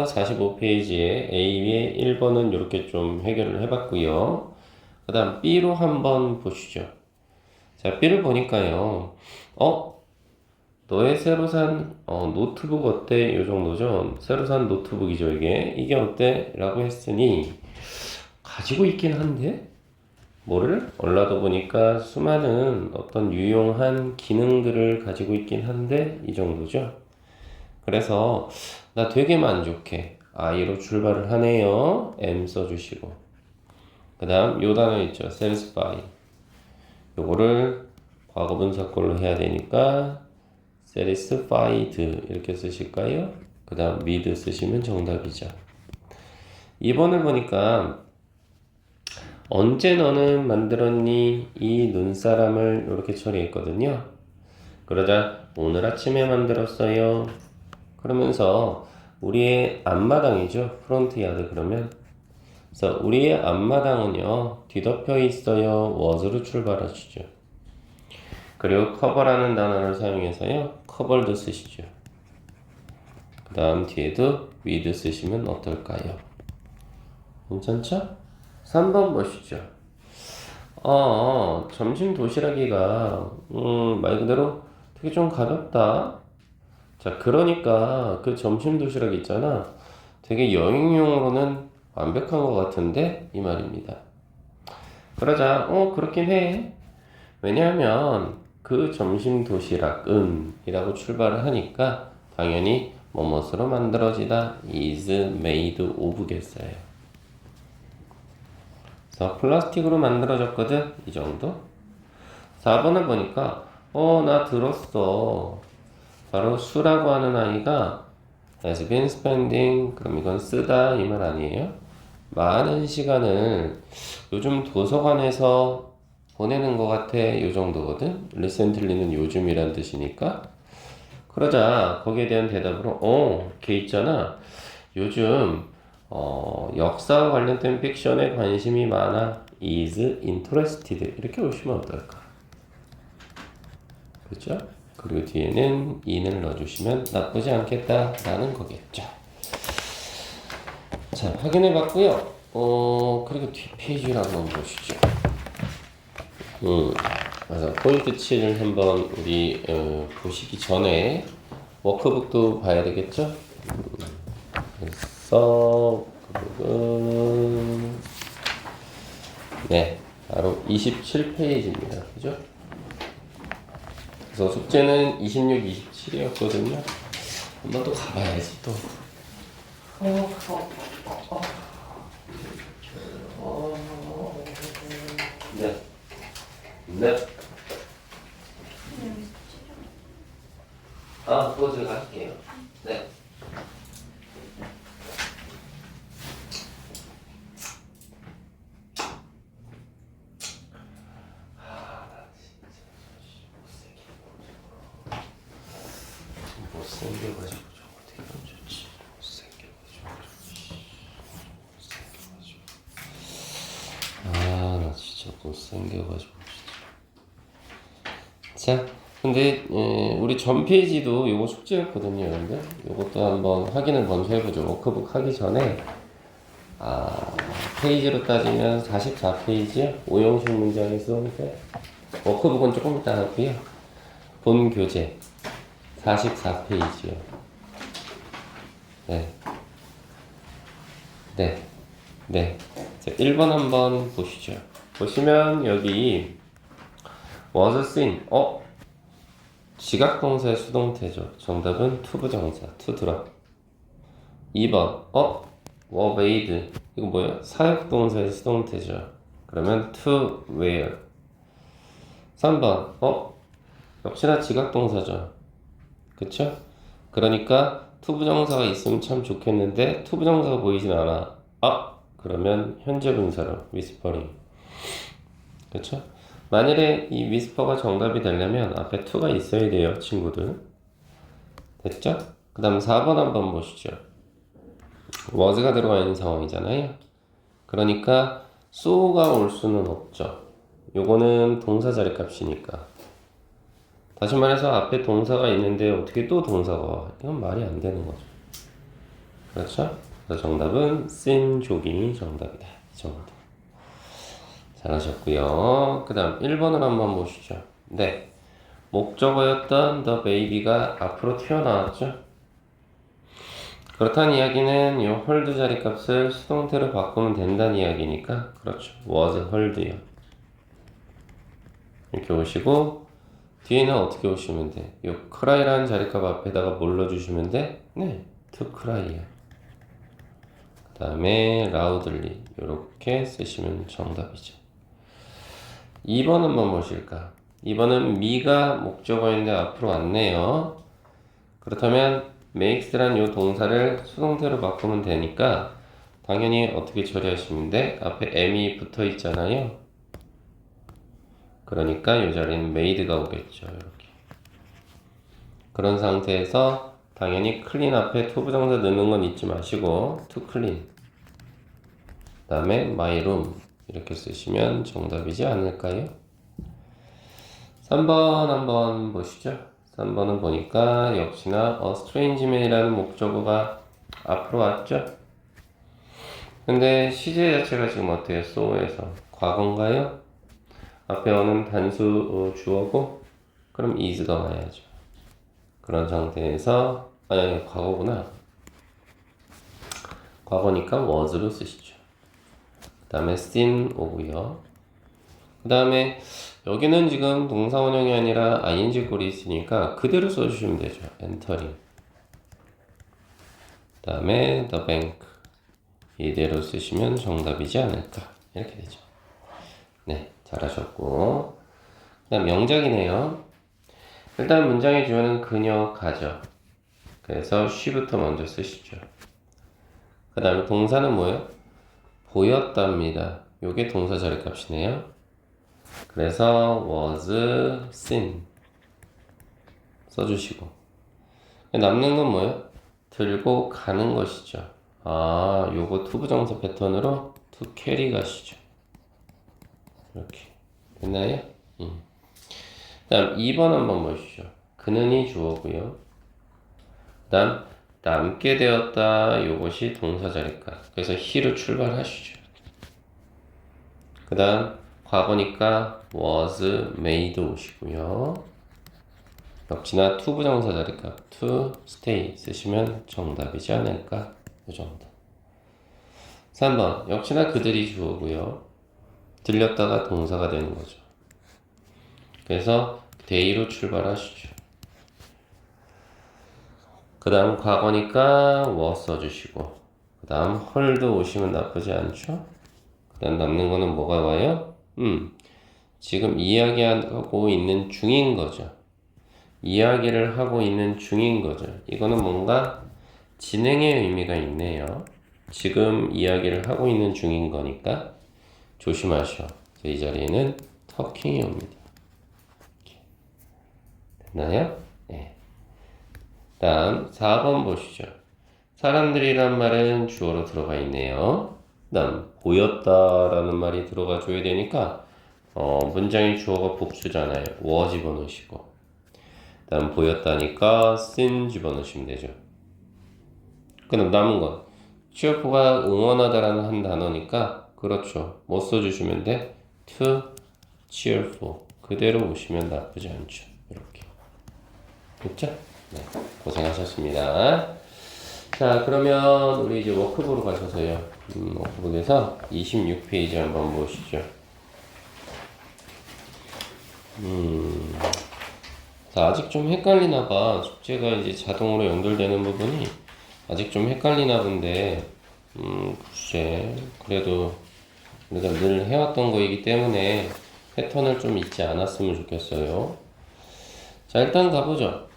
45페이지에 A의 1번은 이렇게 좀 해결을 해봤고요. 그 다음 B로 한번 보시죠. 자, B를 보니까요. 너의 새로 산 노트북 어때? 요 정도죠. 새로 산 노트북이죠, 이게 어때? 라고 했으니 가지고 있긴 한데 뭐를? 얼라도 보니까 수많은 어떤 유용한 기능들을 가지고 있긴 한데 이 정도죠. 그래서 나 되게 만족해. I로 출발을 하네요. M 써주시고 그 다음 요 단어 있죠. satisfy. 요거를 과거분사꼴로 해야 되니까 satisfied 이렇게 쓰실까요? 그 다음 with 쓰시면 정답이죠. 2번을 보니까 언제 너는 만들었니? 이 눈사람을 이렇게 처리했거든요. 그러자 오늘 아침에 만들었어요. 그러면서 우리의 앞마당이죠. 프론트 야드 그러면. 그래서 우리의 앞마당은요. 뒤덮여 있어요. was로 출발하시죠. 그리고 cover라는 단어를 사용해서요. covered 쓰시죠. 그 다음 뒤에도 with 쓰시면 어떨까요? 괜찮죠? 3번 보시죠. 점심 도시락이가 말 그대로 되게 좀 가볍다. 자, 그러니까 그 점심 도시락 있잖아. 되게 여행용으로는 완벽한 것 같은데 이 말입니다. 그러자 그렇긴 해. 왜냐하면 그 점심 도시락은 이라고 출발을 하니까 당연히 뭐뭇으로 만들어지다 is made of겠어요. 그래서 플라스틱으로 만들어졌거든 이 정도. 4번을 보니까 나 들었어. 바로 수라고 하는 아이가 has been spending 그럼 이건 쓰다 이 말 아니에요? 많은 시간을 요즘 도서관에서 보내는 것 같아 요 정도거든. recently는 요즘이란 뜻이니까. 그러자 거기에 대한 대답으로 걔 있잖아 요즘 역사와 관련된 픽션에 관심이 많아 is interested 이렇게 오시면 어떨까? 그렇죠? 그리고 뒤에는 in을 넣어주시면 나쁘지 않겠다라는 거겠죠. 자, 확인해 봤고요. 그리고 뒷페이지를 한번 보시죠. 그래서 포인트 7을 한번 우리 보시기 전에 워크북도 봐야 되겠죠? 그래서 그 부분 네, 바로 27페이지입니다. 그죠? 그래서 숙제는 26, 27이었거든요. 한 번 또 가봐야지 또. 네. 네. 그거 제가 할게요. 네. 못생겨가지고 좀 어떻게 하면 좋지? 나 진짜 못생겨가지고 진짜. 자, 근데 우리 전 페이지도 요거 숙제였거든요, 여러분들. 요것도 한번 확인을 먼저 해보죠. 워크북 하기 전에 페이지로 따지면 44페이지요. 5형식 문장이 쓰는데 워크북은 조금 이따 하고요. 본 교재 44페이지요. 네. 네. 네. 자, 1번 한번 보시죠. 보시면 여기 was seen. 지각동사의 수동태죠. 정답은 to 부정사, to drop. 2번, were made. 이거 뭐예요? 사역동사의 수동태죠. 그러면 to where. 3번, 역시나 지각동사죠. 그쵸? 그러니까 to 부정사가 있으면 참 좋겠는데 to 부정사가 보이진 않아. 그러면 현재 분사로 whispering. 그쵸? 만일에 이 whisper가 정답이 되려면 앞에 to가 있어야 돼요, 친구들. 됐죠? 그 다음 4번 한번 보시죠. was가 들어가 있는 상황이잖아요. 그러니까 so가 올 수는 없죠. 요거는 동사 자리값이니까. 다시 말해서 앞에 동사가 있는데 어떻게 또 동사가 와? 이건 말이 안 되는 거죠. 그렇죠? 그래서 정답은 seen 조깅이 정답이다. 이 정도. 잘하셨고요. 그 다음 1번을 한번 보시죠. 네. 목적어였던 the baby가 앞으로 튀어나왔죠? 그렇다는 이야기는 이 hold 자리값을 수동태로 바꾸면 된다는 이야기니까 그렇죠. was hold요. 이렇게 오시고 뒤에는 어떻게 오시면 돼? 이 cry라는 자리값 앞에다가 뭘 넣어주시면 돼? 네, to cry야. 그 다음에 loudly 이렇게 쓰시면 정답이죠. 2번 한번 보실까? 2번은 me가 목적어인데 앞으로 왔네요. 그렇다면 makes란 이 동사를 수동태로 바꾸면 되니까 당연히 어떻게 처리하시면 돼? 앞에 m이 붙어 있잖아요. 그러니까 이 자리는 made가 오겠죠. 이렇게. 그런 상태에서 당연히 clean 앞에 to 부정사 넣는 건 잊지 마시고 to clean 그 다음에 my room 이렇게 쓰시면 정답이지 않을까요? 3번 한번 보시죠. 3번은 보니까 역시나 a strange man이라는 목적어가 앞으로 왔죠. 근데 시제 자체가 지금 어때요? so에서 과거인가요? 앞에 오는 단수 주어고 그럼 is가 와야죠. 그런 상태에서 아니 과거구나. 과거니까 was로 쓰시죠. 그 다음에 seen 오고요. 그 다음에 여기는 지금 동사 원형이 아니라 ing 꼴이 있으니까 그대로 써주시면 되죠. entering. 그 다음에 the bank. 이대로 쓰시면 정답이지 않을까. 이렇게 되죠. 네, 잘하셨고. 그 다음 명작이네요. 일단 문장의 주어는 그녀, 가죠. 그래서 she부터 먼저 쓰시죠. 그 다음에 동사는 뭐예요? 보였답니다. 요게 동사 자리값이네요. 그래서 was seen 써주시고 남는 건 뭐예요? 들고 가는 것이죠. 아, 요거 투부정사 패턴으로 to carry 가시죠. 이렇게 됐나요? 그 다음 2번 한번 보시죠. 그는이 주어고요. 그 다음 남게 되었다 요것이 동사 자리값. 그래서 he로 출발하시죠. 그 다음 과거니까 was made 오시고요. 역시나 to 부정사 자리값 to stay 쓰시면 정답이지 않을까? 이 정도. 3번 역시나 그들이 주어고요. 들렸다가 동사가 되는 거죠. 그래서 day로 출발하시죠. 그 다음 과거니까 was 써주시고 그 다음 hold 오시면 나쁘지 않죠? 그 다음 남는 거는 뭐가 와요? 지금 이야기하고 있는 중인 거죠. 이야기를 하고 있는 중인 거죠. 이거는 뭔가 진행의 의미가 있네요. 지금 이야기를 하고 있는 중인 거니까 조심하셔. 이 자리에는 talking이 옵니다. 됐나요? 네. 다음 4번 보시죠. 사람들이란 말은 주어로 들어가 있네요. 다음 보였다라는 말이 들어가 줘야 되니까 문장의 주어가 복수잖아요. was 집어넣으시고 다음 보였다니까 seen 집어넣으시면 되죠. 그럼 남은 건 cheerful가 응원하다라는 한 단어니까 그렇죠. 뭐 써주시면 돼? to cheerful 그대로 오시면 나쁘지 않죠. 이렇게 됐죠? 네, 고생하셨습니다. 자, 그러면 우리 이제 워크북으로 가셔서요. 워크북에서 26페이지 한번 보시죠. 자, 아직 좀 헷갈리나 봐. 숙제가 이제 자동으로 연결되는 부분이 아직 좀 헷갈리나 본데, 글쎄, 그래도 우리가 늘 해왔던 거이기 때문에 패턴을 좀 잊지 않았으면 좋겠어요. 자, 일단 가보죠.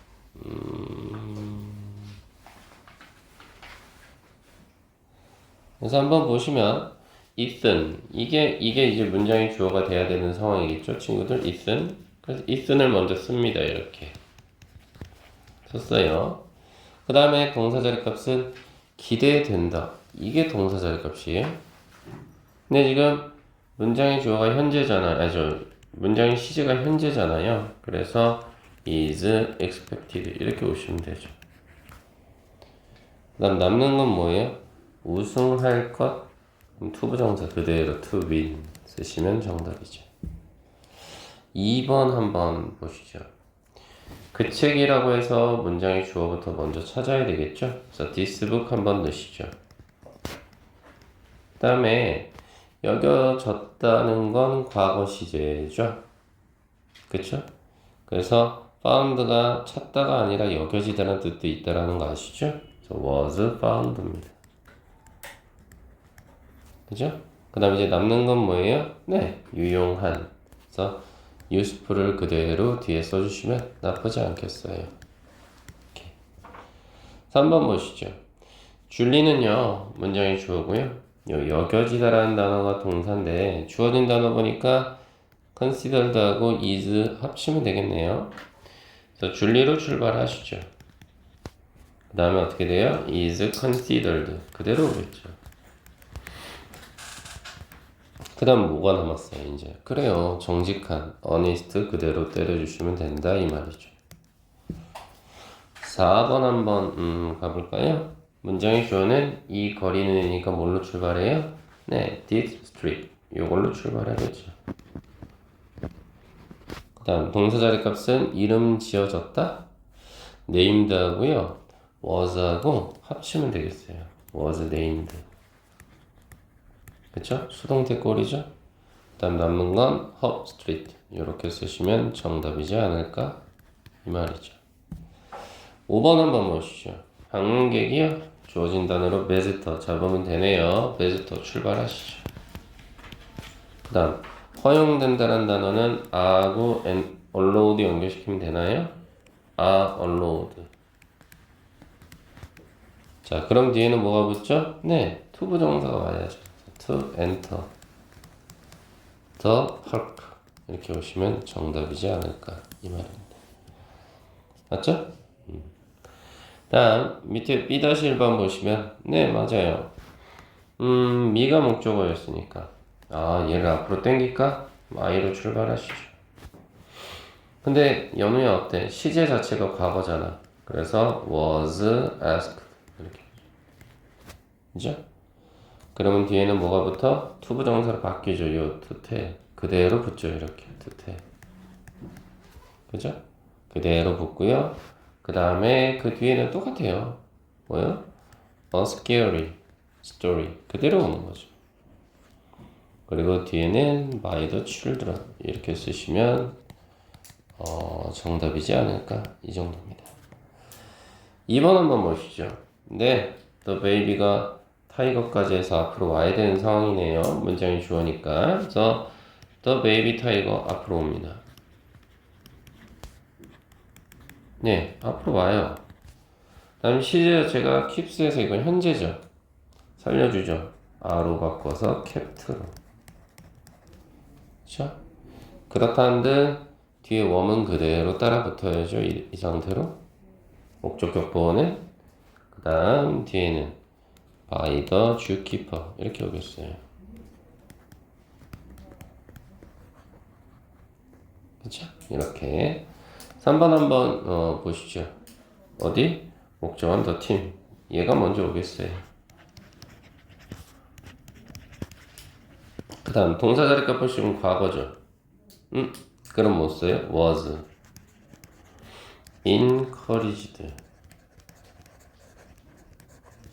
그래서 한번 보시면 Ethan 이게 이제 문장의 주어가 돼야 되는 상황이겠죠, 친구들. Ethan 그래서 Ethan을 먼저 씁니다. 이렇게 썼어요. 그 다음에 동사 자리값은 기대된다. 이게 동사 자리값이에요. 근데 지금 문장의 주어가 현재잖아요. 문장의 시제가 현재잖아요. 그래서 is expected 이렇게 오시면 되죠. 그다음 남는 건 뭐예요? 우승할 것. 그럼 투부정사 그대로 to win 쓰시면 정답이죠. 2번 한번 보시죠. 그 책이라고 해서 문장의 주어부터 먼저 찾아야 되겠죠? 그래서 this book 한번 넣으시죠. 그 다음에 여겨졌다는 건 과거 시제죠. 그쵸? 그래서 found가 찾다가 아니라 여겨지다는 뜻도 있다라는 거 아시죠? 그래서 was found입니다. 그죠? 그 다음에 이제 남는 건 뭐예요? 네, 유용한. 그래서 useful을 그대로 뒤에 써주시면 나쁘지 않겠어요. 이렇게. 3번 보시죠. 줄리는요, 문장의 주어고요. 여겨지다라는 단어가 동사인데 주어진 단어 보니까 considered하고 is 합치면 되겠네요. 그래서 줄리로 출발하시죠. 그 다음에 어떻게 돼요? is considered 그대로 오겠죠. 그 다음 뭐가 남았어요 이제? 그래요, 정직한 honest 그대로 때려주시면 된다 이 말이죠. 4번 한번 가볼까요? 문장의 주어는 이 거리는이니까 뭘로 출발해요? 네, this street 이걸로 출발하겠죠. 그 다음 동사 자리 값은 이름 지어졌다? named 하고요 was 하고 합치면 되겠어요. was named. 그쵸? 수동태 꼴이죠? 그 다음 남는 건 Hop Street 이렇게 쓰시면 정답이지 않을까? 이 말이죠. 5번 한번 보시죠. 방문객이요? 주어진 단어로 visitor 잡으면 되네요. visitor 출발하시죠. 그 다음 허용된다는 단어는 are하고 allowed 연결시키면 되나요? are allowed. 자, 그럼 뒤에는 뭐가 붙죠? 네, to 부정사가 와야죠. to enter the park 이렇게 오시면 정답이지 않을까 이 말입니다. 맞죠? 다음 밑에 B-1번 보시면 네 맞아요. 미가 목적어였으니까 얘를 앞으로 당길까? I로 출발하시죠. 근데 연우야 어때? 시제 자체가 과거잖아. 그래서 was asked 이렇게 그죠? 그러면 뒤에는 뭐가 붙어? 투부정사로 바뀌죠. 요 투태 그대로 붙죠. 이렇게 투태 그죠? 그대로 붙고요. 그 다음에 그 뒤에는 똑같아요. 뭐요? A scary story 그대로 오는 거죠. 그리고 뒤에는 by the children 이렇게 쓰시면 정답이지 않을까 이 정도입니다. 2번 한번 보시죠. 네, the baby가 타이거까지 해서 앞으로 와야 되는 상황이네요. 문장이 주어니까. 그래서 the baby 타이거 앞으로 옵니다. 네, 앞으로 와요. 다음 시제 자체가 keeps에서 이건 현재죠. 살려주죠. a로 바꿔서 kept로. 그렇죠? 그렇다는데 뒤에 웜은 그대로 따라 붙어야죠. 이 상태로. 목적격 보호는 그 다음 뒤에는 by the zookeeper 이렇게 오겠어요. 그쵸? 이렇게 3번 한번 보시죠. 어디? 목적은 the team 얘가 먼저 오겠어요. 그 다음 동사 자리값 보시면 과거죠. 그럼 뭐 써요? was encouraged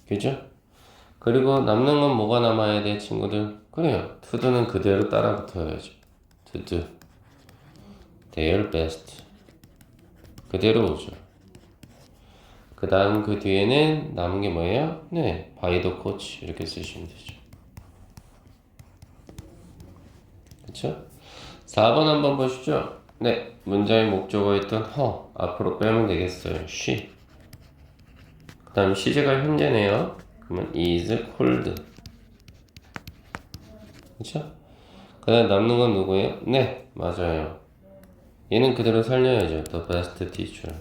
그죠? 그리고 남는 건 뭐가 남아야 돼 친구들? 그래요. to do는 그대로 따라 붙어야죠. to do their best 그대로 오죠. 그 다음 그 뒤에는 남은 게 뭐예요? 네, by the coach 이렇게 쓰시면 되죠. 그쵸? 4번 한번 보시죠. 네, 문장의 목적어였던 her 앞으로 빼면 되겠어요. she 그 다음 시제가 현재네요. 그러면 is cold 그쵸? 그 다음 남는 건 누구예요? 네, 맞아요. 얘는 그대로 살려야죠. The best teacher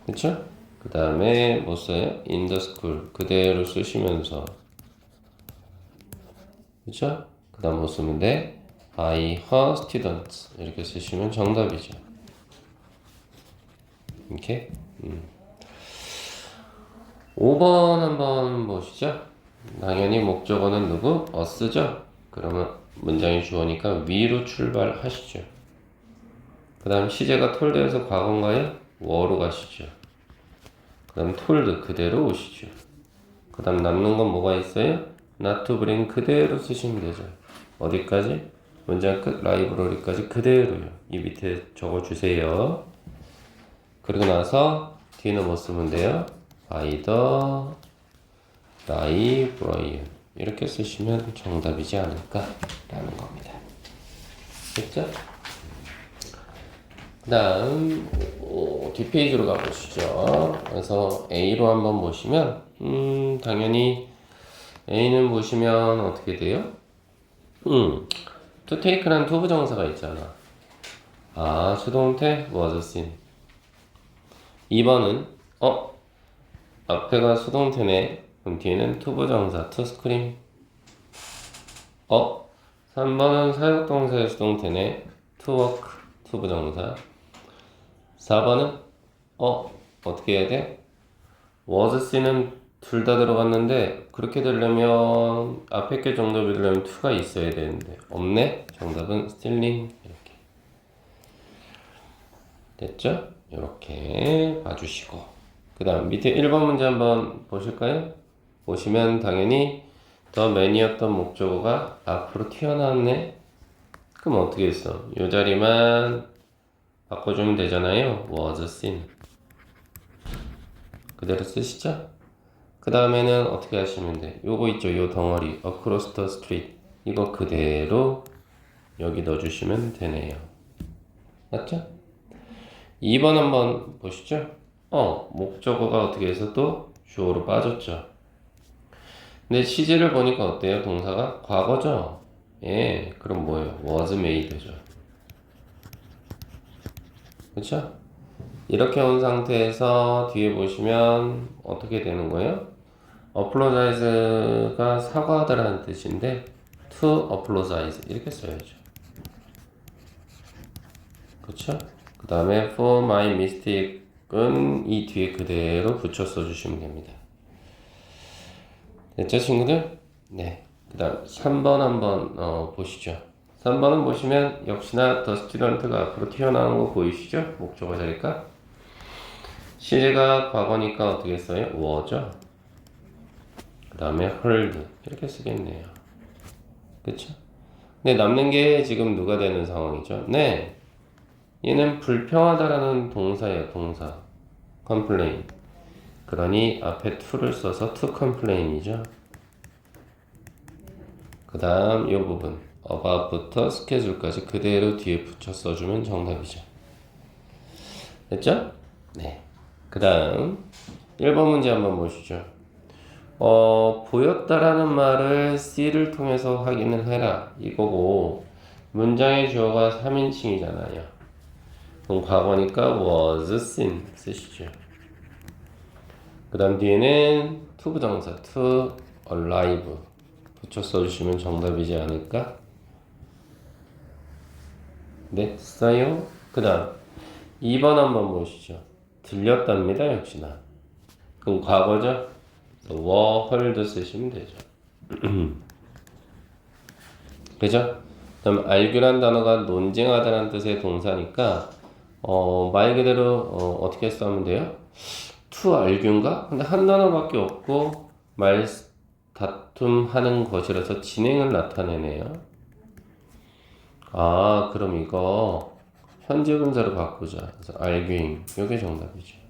그쵸? 그 다음에 뭐 써요? in the school 그대로 쓰시면서 그쵸? 그 다음 뭐 쓰면 돼? by her students 이렇게 쓰시면 정답이죠. 이렇게. 5번 한번 보시죠. 당연히 목적어는 누구? us죠? 그러면 문장이 주어니까 위로 출발하시죠. 그 다음 시제가 톨드에서 과거인가요? were로 가시죠. 그 다음 told 그대로 오시죠. 그 다음 남는 건 뭐가 있어요? not to bring 그대로 쓰시면 되죠. 어디까지? 문장 끝 라이브러리까지 그대로요. 이 밑에 적어주세요. 그리고 나서 뒤는 뭐 쓰면 돼요? by the librarian 이렇게 쓰시면 정답이지 않을까라는 겁니다. 됐죠? 그 다음 뒷페이지로 가보시죠. 그래서 A로 한번 보시면 당연히 A는 보시면 어떻게 돼요? to take란 to 부정사가 있잖아. 아, 수동태 was seen. 2번은 앞에가 수동태네. 그럼 뒤에는 to 부정사 to scream. 3번은 사역동사의 수동태네. to work to 부정사. 4번은 어떻게 해야 돼? was seen은 둘 다 들어갔는데 그렇게 되려면 앞에 게 정답이 되려면 to가 있어야 되는데 없네? 정답은 stealing 이렇게 됐죠? 이렇게 봐주시고 그 다음 밑에 1번 문제 한번 보실까요? 보시면 당연히 더 man이었던 목적어가 앞으로 튀어나왔네? 그럼 어떻게 했어? 이 자리만 바꿔주면 되잖아요. was seen 그대로 쓰시죠? 그 다음에는 어떻게 하시면 돼? 요거 있죠? 요 덩어리 across the street 이거 그대로 여기 넣어주시면 되네요. 맞죠? 2번 한번 보시죠. 목적어가 어떻게 해서 또 주어로 빠졌죠. 근데 시제를 보니까 어때요? 동사가 과거죠? 예, 그럼 뭐예요? was made죠. 그쵸? 이렇게 온 상태에서 뒤에 보시면 어떻게 되는 거예요? apologize가 사과하다라는 뜻인데 to apologize 이렇게 써야죠. 그쵸? 그 다음에 for my mistake은 이 뒤에 그대로 붙여 써주시면 됩니다. 됐죠 친구들? 네. 그 다음 3번 한번 보시죠. 3번은 보시면 역시나 the student가 앞으로 튀어나오는 거 보이시죠? 목적어 자리가 시제가 과거니까 어떻게 써요? were죠. 그 다음에 heard 이렇게 쓰겠네요. 그쵸? 근데 남는 게 지금 누가 되는 상황이죠? 네. 얘는 불평하다라는 동사예요. 동사. complain. 그러니 앞에 to를 써서 to complain이죠. 그 다음 이 부분 above부터 schedule까지 그대로 뒤에 붙여 써주면 정답이죠. 됐죠? 네. 그 다음 1번 문제 한번 보시죠. 보였다라는 말을 see를 통해서 확인을 해라 이거고 문장의 주어가 3인칭이잖아요. 그럼 과거니까 was seen 쓰시죠. 그 다음 뒤에는 to 부정사 to alive 붙여 써주시면 정답이지 않을까? 네, 써요. 그 다음 2번 한번 보시죠. 들렸답니다. 역시나. 그럼 과거죠? were heard 쓰시면 되죠. 그죠? 그다음 argue란 단어가 논쟁하다는 뜻의 동사니까 말 그대로 어떻게 써면 돼요? to argue인가? 근데 한 단어밖에 없고 말 다툼하는 것이라서 진행을 나타내네요. 아, 그럼 이거 현재 분사로 바꾸자. 그래서 arguing 이게 정답이죠.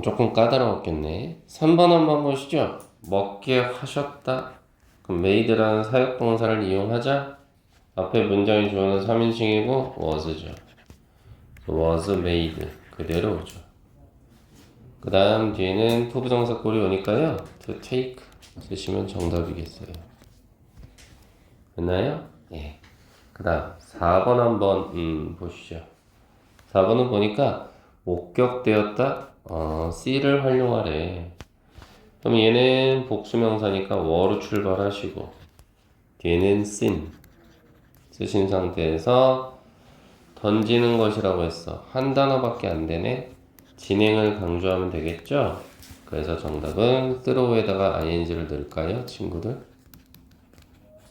조금 까다로웠겠네. 3번 한번 보시죠. 먹게 하셨다. 그럼 made라는 사역동사를 이용하자. 앞에 문장의 주어는 3인칭이고 was죠. was made 그대로 오죠. 그 다음 뒤에는 to 부정사 꼴이 오니까요. to take 쓰시면 정답이겠어요. 됐나요? 예. 그 다음 4번 한번 보시죠. 4번은 보니까 목격되었다. C를 활용하래. 그럼 얘는 복수명사니까 were로 출발하시고 뒤에는 seen 쓰신 상태에서 던지는 것이라고 했어. 한 단어밖에 안 되네. 진행을 강조하면 되겠죠? 그래서 정답은 throw에다가 ing를 넣을까요, 친구들?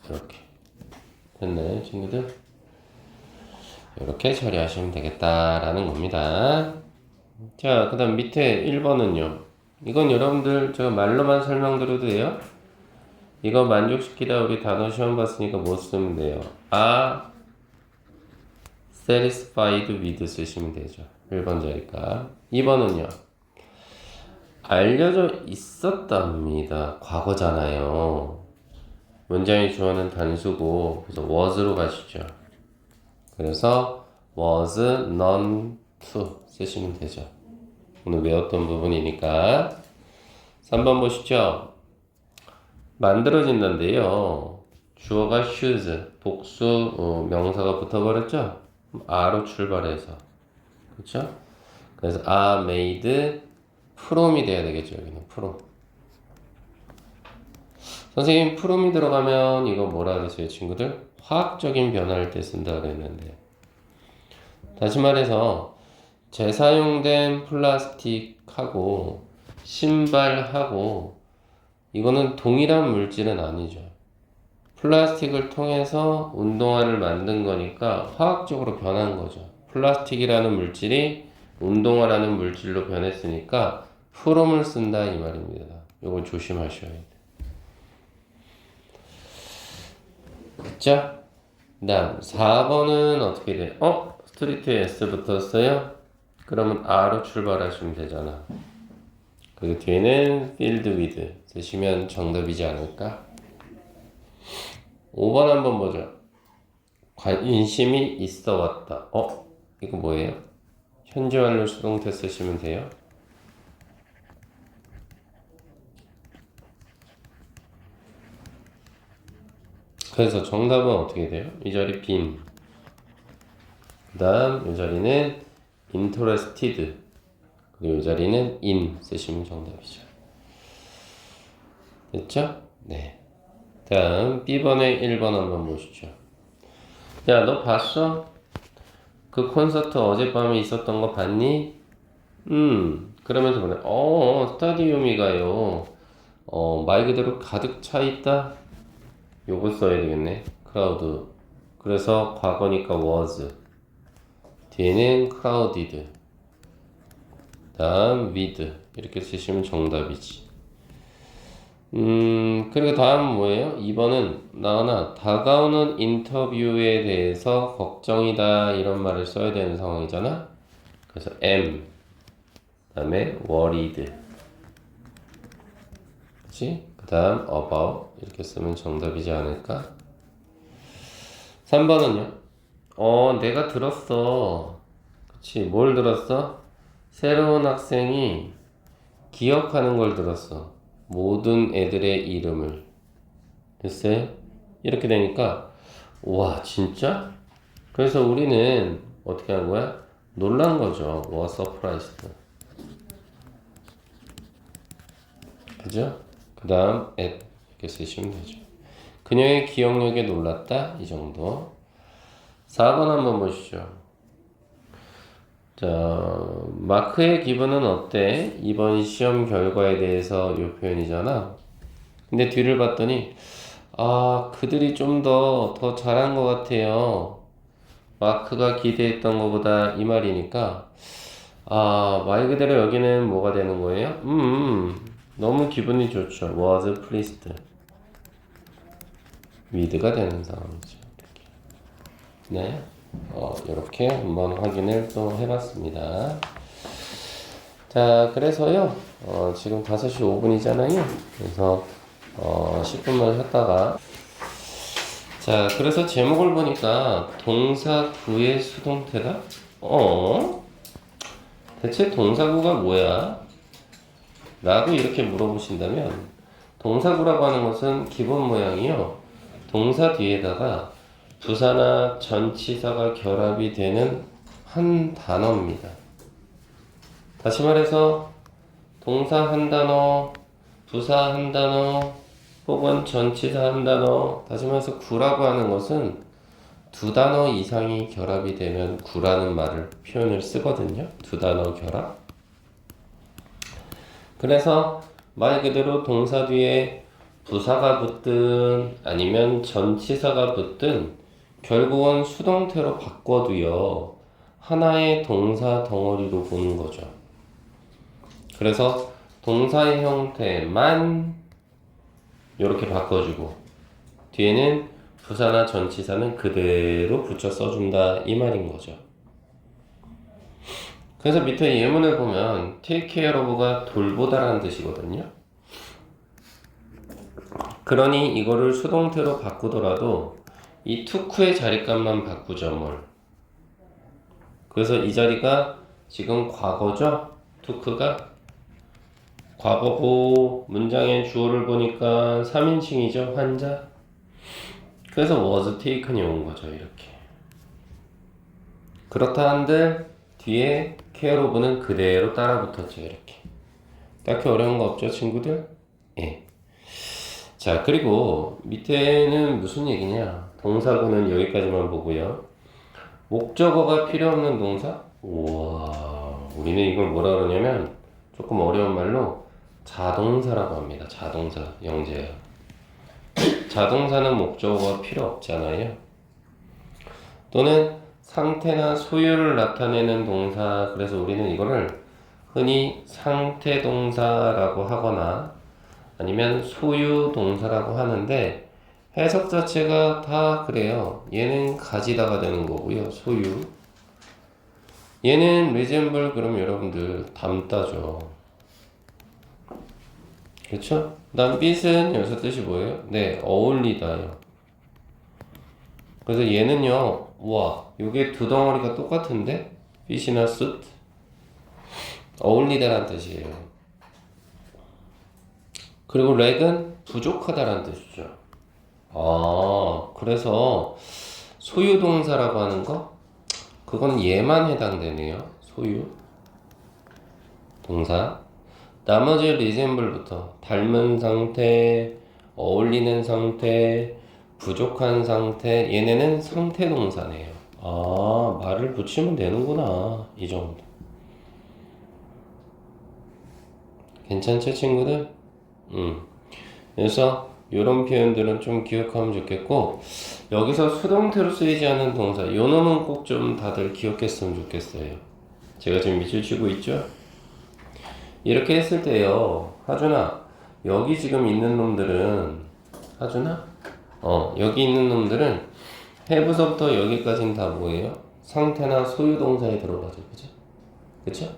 이렇게. 됐나요, 친구들? 이렇게 처리하시면 되겠다라는 겁니다. 자, 그 다음 밑에 1번은요. 이건 여러분들 제가 말로만 설명드려도 돼요? 이거 만족시키다 우리 단어 시험 봤으니까 뭐 쓰면 돼요? satisfied with 쓰시면 되죠. 1번 자리가. 2번은요. 알려져 있었답니다. 과거잖아요. 문장의 주어는 단수고 그래서 was로 가시죠. 그래서 was known to 쓰시면 되죠. 오늘 외웠던 부분이니까. 3번 보시죠. 만들어진다인데요. 주어가 shoes, 복수 명사가 붙어버렸죠? are로 출발해서. 그렇죠? 그래서 are made from이 돼야 되겠죠. 여기는 from. 선생님 from이 들어가면 이거 뭐라 그랬어요, 친구들? 화학적인 변화할 때 쓴다 그랬는데. 다시 말해서 재사용된 플라스틱하고 신발하고 이거는 동일한 물질은 아니죠. 플라스틱을 통해서 운동화를 만든 거니까 화학적으로 변한 거죠. 플라스틱이라는 물질이 운동화라는 물질로 변했으니까 프롬을 쓴다 이 말입니다. 이거 조심하셔야 돼요. 그쵸? 그 다음 4번은 어떻게 돼? 스트리트에 S 붙었어요? 그러면 R로 출발하시면 되잖아. 그리고 뒤에는 filled with 쓰시면 정답이지 않을까? 5번 한번 보죠. 관심이 있어 왔다. 이거 뭐예요? 현재 완료 수동태 쓰시면 돼요. 그래서 정답은 어떻게 돼요? 이 자리 빈. 그 다음 이 자리는 interested. 그리고 이 자리는 in 쓰시면 정답이죠. 됐죠? 네. 다음 B번에 1번 한번 보시죠. 야, 너 봤어? 그 콘서트 어젯밤에 있었던 거 봤니? 그러면서 뭐래? 스타디움이가요. 말 그대로 가득 차 있다? 요거 써야 되겠네. 크라우드. 그래서 과거니까 was. 뒤에는 crowded. 다음 with. 이렇게 쓰시면 정답이지. 그리고 다음 뭐예요? 2번은 나오나 다가오는 인터뷰에 대해서 걱정이다 이런 말을 써야 되는 상황이잖아. 그래서 am 그 다음에 worried 그치? 그 다음 about 이렇게 쓰면 정답이지 않을까? 3번은요? 내가 들었어. 그치? 뭘 들었어? 새로운 학생이 기억하는 걸 들었어. 모든 애들의 이름을. 됐어요? 이렇게 되니까 와 진짜? 그래서 우리는 어떻게 한 거야? 놀란 거죠. was surprised. 그죠? 그 다음 at 이렇게 쓰시면 되죠. 그녀의 기억력에 놀랐다 이 정도. 4번 한번 보시죠. 자, 마크의 기분은 어때? 이번 시험 결과에 대해서 이 표현이잖아. 근데 뒤를 봤더니 그들이 좀 더 잘한 것 같아요. 마크가 기대했던 것보다 이 말이니까 말 그대로 여기는 뭐가 되는 거예요? 너무 기분이 좋죠. was pleased with가 되는 상황이죠. 이렇게. 네. 이렇게 한번 확인을 또 해봤습니다. 자, 그래서요, 지금 5시 5분이잖아요. 그래서, 10분만 쉬었다가. 자, 그래서 제목을 보니까 동사구의 수동태다? 대체 동사구가 뭐야? 라고 이렇게 물어보신다면, 동사구라고 하는 것은 기본 모양이요. 동사 뒤에다가 부사나 전치사가 결합이 되는 한 단어입니다. 다시 말해서 동사 한 단어, 부사 한 단어, 혹은 전치사 한 단어, 다시 말해서 구라고 하는 것은 두 단어 이상이 결합이 되면 구라는 말을 표현을 쓰거든요. 두 단어 결합. 그래서 말 그대로 동사 뒤에 부사가 붙든 아니면 전치사가 붙든 결국은 수동태로 바꿔도요. 하나의 동사 덩어리로 보는 거죠. 그래서 동사의 형태만 이렇게 바꿔주고 뒤에는 부사나 전치사는 그대로 붙여 써준다 이 말인 거죠. 그래서 밑에 예문을 보면 take care of가 돌보다라는 뜻이거든요. 그러니 이거를 수동태로 바꾸더라도 이 took의 자리값만 바꾸죠. 뭘. 그래서 이 자리가 지금 과거죠. took가 과거고 문장의 주어를 보니까 3인칭이죠. 환자. 그래서 was taken이 온 거죠. 이렇게. 그렇다 한들 뒤에 care of는 그대로 따라 붙었죠. 이렇게. 딱히 어려운 거 없죠, 친구들? 예. 자, 그리고 밑에는 무슨 얘기냐? 동사구는 여기까지만 보고요. 목적어가 필요 없는 동사? 우와, 우리는 이걸 뭐라 그러냐면 조금 어려운 말로 자동사라고 합니다. 자동사, 영재야. 자동사는 목적어가 필요 없잖아요. 또는 상태나 소유를 나타내는 동사, 그래서 우리는 이거를 흔히 상태 동사라고 하거나 아니면 소유 동사라고 하는데 해석 자체가 다 그래요. 얘는 가지다가 되는 거고요. 소유. 얘는 resemble 그럼 여러분들 닮다죠. 그렇죠? 난 빛은 여기서 뜻이 뭐예요? 네, 어울리다요. 그래서 얘는요. 우와, 요게 두 덩어리가 똑같은데? 빛이나 suit? 어울리다란 뜻이에요. 그리고 렉은 부족하다란 뜻이죠. 아, 그래서 소유 동사라고 하는 거? 그건 얘만 해당되네요. 소유 동사. 나머지 resemble부터 닮은 상태, 어울리는 상태, 부족한 상태, 얘네는 상태 동사네요. 아, 말을 붙이면 되는구나. 이 정도. 괜찮죠, 친구들? 그래서 이런 표현들은 좀 기억하면 좋겠고, 여기서 수동태로 쓰이지 않는 동사, 요 놈은 꼭 좀 다들 기억했으면 좋겠어요. 제가 지금 밑줄 치고 있죠? 이렇게 했을 때요, 하준아, 여기 지금 있는 놈들은, 하준아? 여기 있는 놈들은 have서부터 여기까지는 다 뭐예요? 상태나 소유 동사에 들어가죠. 그죠? 그쵸?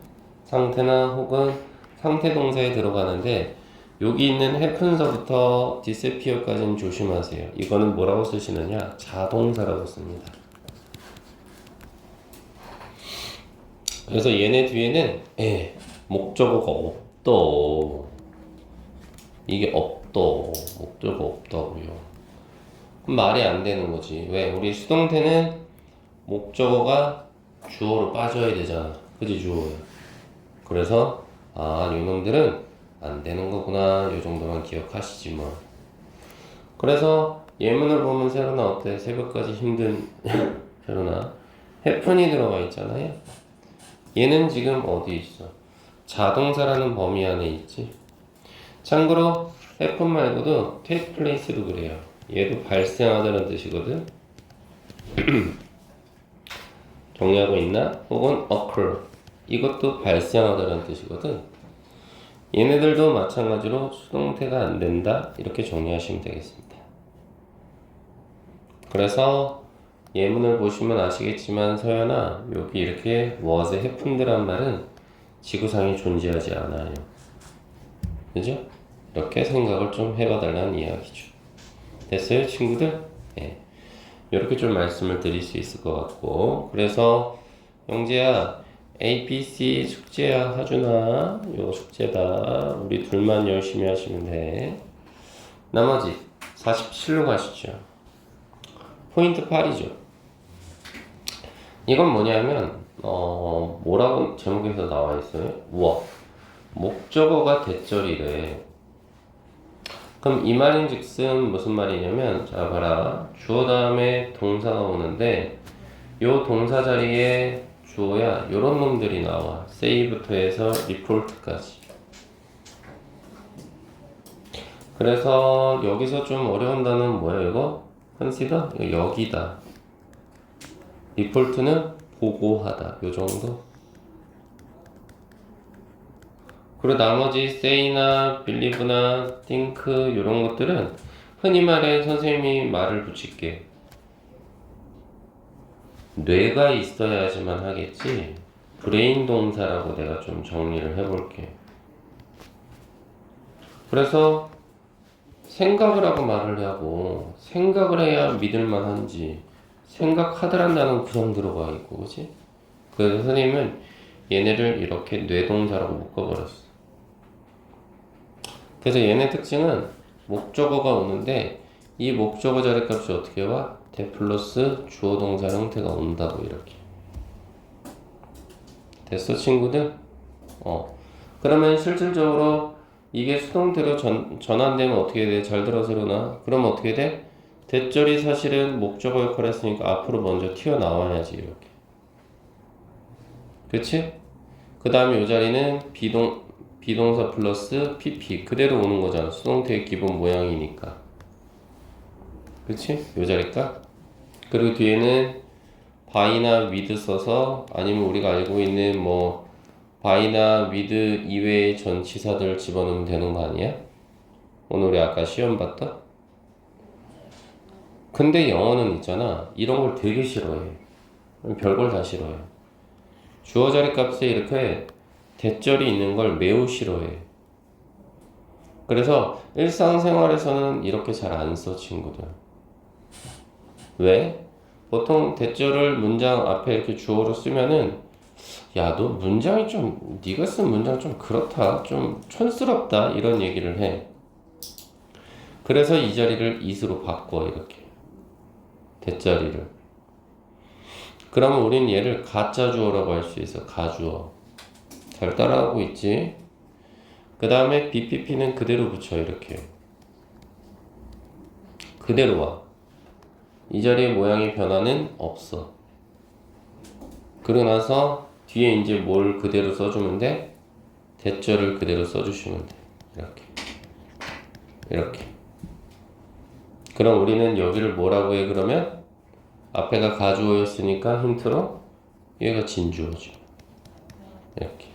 상태나 혹은 상태 동사에 들어가는데, 여기 있는 happen서부터 disappear까지는 조심하세요. 이거는 뭐라고 쓰시느냐? 자동사라고 씁니다. 그래서 얘네 뒤에는 목적어가 없더. 이게 없더. 목적어 없다고요. 그럼 말이 안 되는 거지. 왜? 우리 수동태는 목적어가 주어로 빠져야 되잖아. 그지, 주어야. 그래서 요놈들은 안 되는 거구나. 요 정도만 기억하시지 뭐. 그래서 예문을 보면 세로나 어때? 새벽까지 힘든 세로나 happen이 들어가 있잖아요. 얘는 지금 어디 있어? 자동사라는 범위 안에 있지. 참고로 happen 말고도 take place도 그래요. 얘도 발생하다는 뜻이거든. 정리하고 있나? 혹은 occur. 이것도 발생하다는 뜻이거든. 얘네들도 마찬가지로 수동태가 안 된다. 이렇게 정리하시면 되겠습니다. 그래서 예문을 보시면 아시겠지만 서연아, 여기 이렇게 was happened란 말은 지구상에 존재하지 않아요. 그죠? 이렇게 생각을 좀 해봐달라는 이야기죠. 됐어요, 친구들? 네. 이렇게 좀 말씀을 드릴 수 있을 것 같고, 그래서 영재야, A, B, C 숙제야, 하준아, 이거 숙제다. 우리 둘만 열심히 하시면 돼. 나머지 47로 가시죠. 포인트 8이죠. 이건 뭐냐면 뭐라고 제목에서 나와 있어요? 우와, 목적어가 대절이래. 그럼 이 말인즉슨 무슨 말이냐면, 자 봐라, 주어 다음에 동사가 오는데 요 동사 자리에 주어야 요런 놈들이 나와. say부터 해서 report까지. 그래서 여기서 좀 어려운 단어는 뭐예요 이거? consider? 이거 여기다. report는 보고하다. 요 정도? 그리고 나머지 say나 believe나 think 이런 것들은 흔히 말해 선생님이 말을 붙일게. 뇌가 있어야지만 하겠지. 브레인 동사라고 내가 좀 정리를 해볼게. 그래서 생각을 하고 말을 하고 생각을 해야 믿을만한지 생각하더란 단어는 그냥 들어가 있고, 그치? 그래서 선생님은 얘네를 이렇게 뇌동사라고 묶어버렸어. 그래서 얘네 특징은 목적어가 오는데 이 목적어 자리값이 어떻게 와? 대 플러스 주어 동사 형태가 온다고 이렇게. 됐어 친구들? 그러면 실질적으로 이게 수동태로 전환되면 어떻게 돼? 잘 들어서 그러나? 그럼 어떻게 돼? 대절이 사실은 목적어 역할을 했으니까 앞으로 먼저 튀어나와야지 이렇게. 그치? 그 다음에 이 자리는 비동사 플러스 PP 그대로 오는 거잖아. 수동태의 기본 모양이니까. 그치? 요 자리까? 그리고 뒤에는 by나 with 써서 아니면 우리가 알고 있는 뭐 by나 with 이외의 전치사들 집어넣으면 되는 거 아니야? 오늘 우리 아까 시험 봤다? 근데 영어는 있잖아. 이런 걸 되게 싫어해. 별걸 다 싫어해. 주어 자리 값에 이렇게 대절이 있는 걸 매우 싫어해. 그래서 일상생활에서는 이렇게 잘 안 써, 친구들. 왜? 보통 대절을 문장 앞에 이렇게 주어로 쓰면은 야, 너 문장이 좀 네가 쓴 문장 좀 그렇다. 좀 촌스럽다. 이런 얘기를 해. 그래서 이 자리를 is로 바꿔 이렇게. 대자리를. 그러면 우린 얘를 가짜 주어라고 할 수 있어. 가주어. 잘 따라하고 있지? 그 다음에 BPP는 그대로 붙여 이렇게. 그대로 와. 이 자리의 모양의 변화는 없어. 그러고 나서 뒤에 이제 뭘 그대로 써주면 돼? 대절을 그대로 써주시면 돼. 이렇게. 이렇게. 그럼 우리는 여기를 뭐라고 해 그러면? 앞에가 가주어였으니까 힌트로 얘가 진주어죠. 이렇게.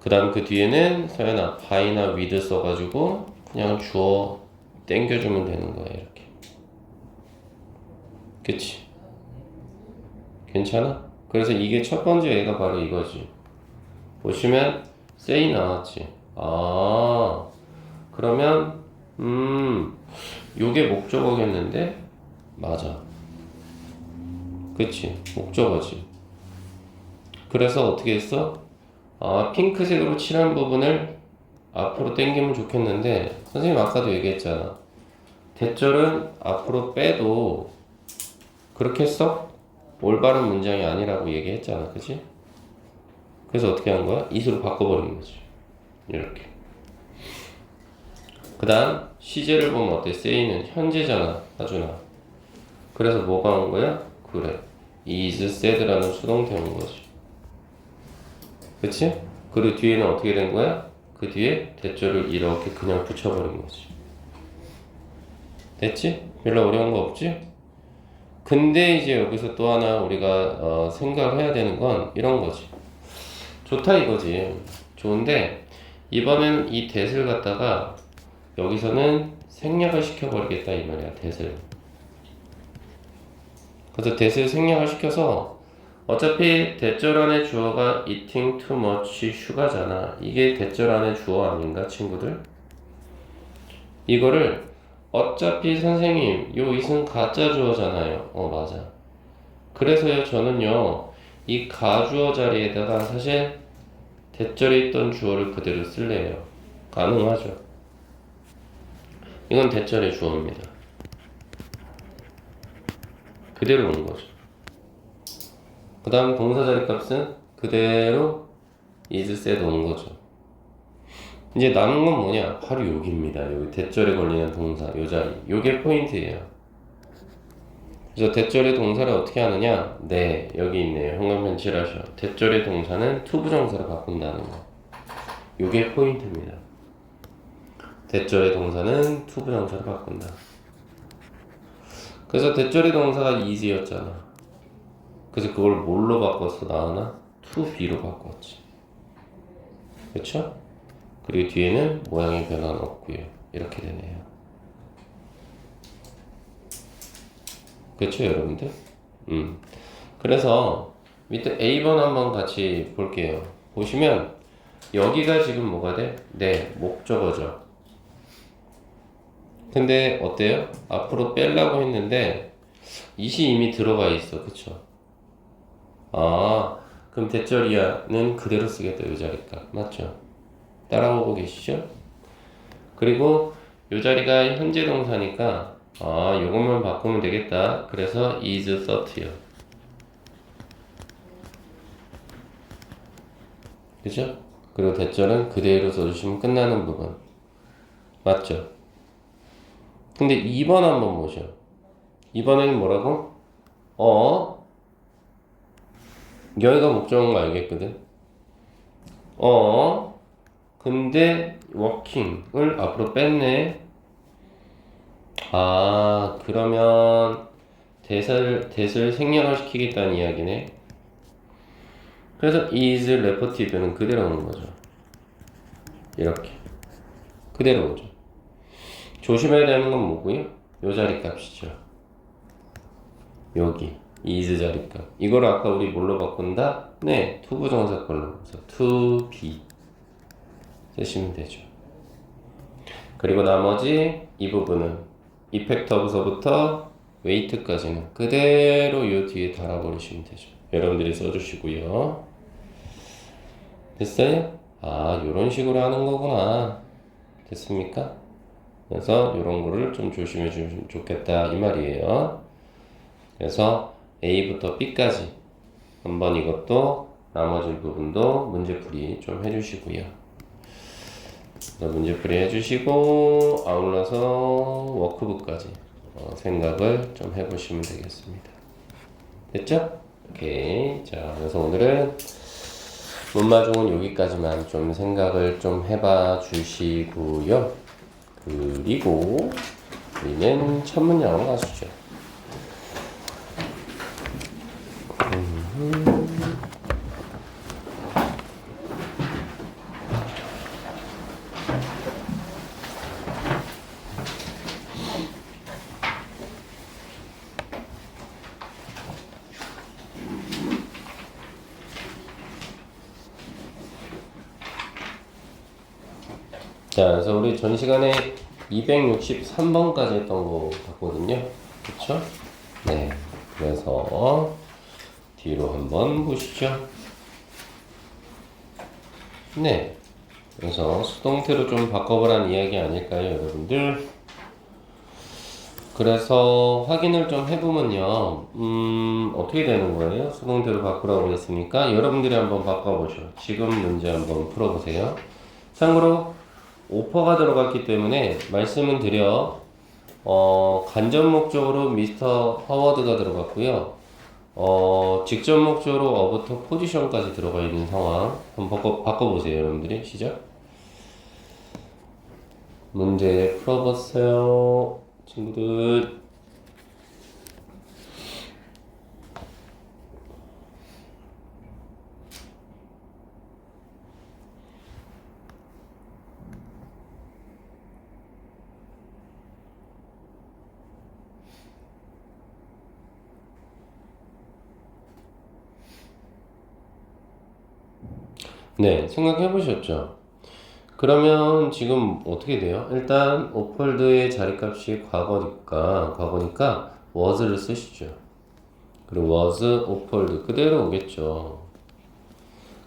그 다음 그 뒤에는 서연아 by나 with 써가지고 그냥 주어 땡겨주면 되는 거야 이렇게. 그치? 괜찮아? 그래서 이게 첫 번째 얘가 바로 이거지. 보시면 say 나왔지. 아 그러면 요게 목적어겠는데? 맞아. 그치? 목적어지. 그래서 어떻게 했어? 핑크색으로 칠한 부분을 앞으로 당기면 좋겠는데 선생님 아까도 얘기했잖아. 대절은 앞으로 빼도 그렇게 썩 올바른 문장이 아니라고 얘기했잖아. 그치? 그래서 어떻게 한 거야? is로 바꿔버린 거지. 이렇게. 그 다음 시제를 보면 어때? say는 현재잖아. 하준아. 그래서 뭐가 온 거야? 그래. is said라는 수동태 온 거지. 그치? 그리고 뒤에는 어떻게 된 거야? 그 뒤에 대절을 이렇게 그냥 붙여버린 거지. 됐지? 별로 어려운 거 없지? 근데 이제 여기서 또 하나 우리가 생각을 해야 되는 건 이런 거지. 좋다 이거지. 좋은데 이번엔 이 that을 갖다가 여기서는 생략을 시켜버리겠다 이 말이야. that을. 그래서 that을 생략을 시켜서 어차피 대절 안에 주어가 eating too much sugar잖아. 이게 대절 안에 주어 아닌가 친구들? 이거를 어차피 선생님 요 it은 가짜 주어잖아요. 맞아. 그래서요 저는요 이 가주어 자리에다가 사실 대절에 있던 주어를 그대로 쓸래요. 가능하죠. 이건 대절의 주어입니다. 그대로 온 거죠. 그 다음 동사 자리 값은 그대로 is said 온 거죠. 이제 남은 건 뭐냐? 바로 여기입니다. 여기 대절에 걸리는 동사, 요 자리. 요게 포인트예요. 그래서 대절의 동사를 어떻게 하느냐? 네, 여기 있네요. 형광펜 칠하셔. 대절의 동사는 to 부정사로 바꾼다는 거. 요게 포인트입니다. 대절의 동사는 to 부정사로 바꾼다. 그래서 대절의 동사가 is였잖아. 그래서 그걸 뭘로 바꿨어? 나하나? to be로 바꿨지. 그쵸? 그리고 뒤에는 모양의 변화는 없고요. 이렇게 되네요. 그쵸, 여러분들? 그래서 밑에 A번 한번 같이 볼게요. 보시면 여기가 지금 뭐가 돼? 네, 목적어죠. 근데 어때요? 앞으로 빼려고 했는데 이시 이미 들어가 있어. 그쵸? 아, 그럼 대절이야는 그대로 쓰겠다. 요 자리값. 맞죠? 따라오고 계시죠? 그리고 요 자리가 현재 동사니까 요것만 바꾸면 되겠다. 그래서 is 30요. 그죠? 그리고 대절은 그대로 써주시면 끝나는 부분. 맞죠? 근데 2번 한번 보죠. 2번에는 뭐라고? 여기가 목적인 거 알겠거든? 근데 working을 앞으로 뺐네. 그러면 대를 생략화시키겠다는 이야기네. 그래서 is repeated는 그대로 오는 거죠. 이렇게 그대로 오죠. 조심해야 되는 건 뭐고요? 요 자리 값이죠. 여기 is 자리값. 이걸 아까 우리 뭘로 바꾼다? 네, to 부정사 걸로. 그래서 to be 쓰시면 되죠. 그리고 나머지 이 부분은 이펙트 오브서부터 웨이트까지는 그대로 요 뒤에 달아버리시면 되죠. 여러분들이 써주시고요. 됐어요? 요런 식으로 하는 거구나. 됐습니까? 그래서 요런 거를 좀 조심해 주시면 좋겠다 이 말이에요. 그래서 A부터 B까지 한번 이것도 나머지 부분도 문제풀이 좀 해주시고요. 문제풀이 해주시고 아울러서 워크북까지 생각을 좀 해보시면 되겠습니다. 됐죠? 오케이. 자, 그래서 오늘은 문마중은 여기까지만 좀 생각을 좀 해봐 주시고요. 그리고 우리는 첫 문장으로 가시죠. 자, 그래서 우리 전 시간에 263번까지 했던 거 봤거든요. 그쵸? 네. 그래서 뒤로 한번 보시죠. 네. 그래서 수동태로 좀 바꿔보라는 이야기 아닐까요, 여러분들? 그래서 확인을 좀 해보면요. 어떻게 되는 거예요? 수동태로 바꾸라고 했으니까 여러분들이 한번 바꿔보죠. 지금 문제 한번 풀어보세요. 참고로 오퍼가 들어갔기 때문에 말씀은 드려 간접 목적으로 미스터 하워드가 들어갔고요. 직접 목적으로 어부터 포지션까지 들어가 있는 상황 한번 바꿔보세요. 여러분들이 시작. 문제 풀어봤어요. 친구들. 네, 생각해 보셨죠? 그러면 지금 어떻게 돼요? 일단 오폴드의 자리값이 과거니까 was를 쓰시죠. 그리고 was, 오폴드 그대로 오겠죠.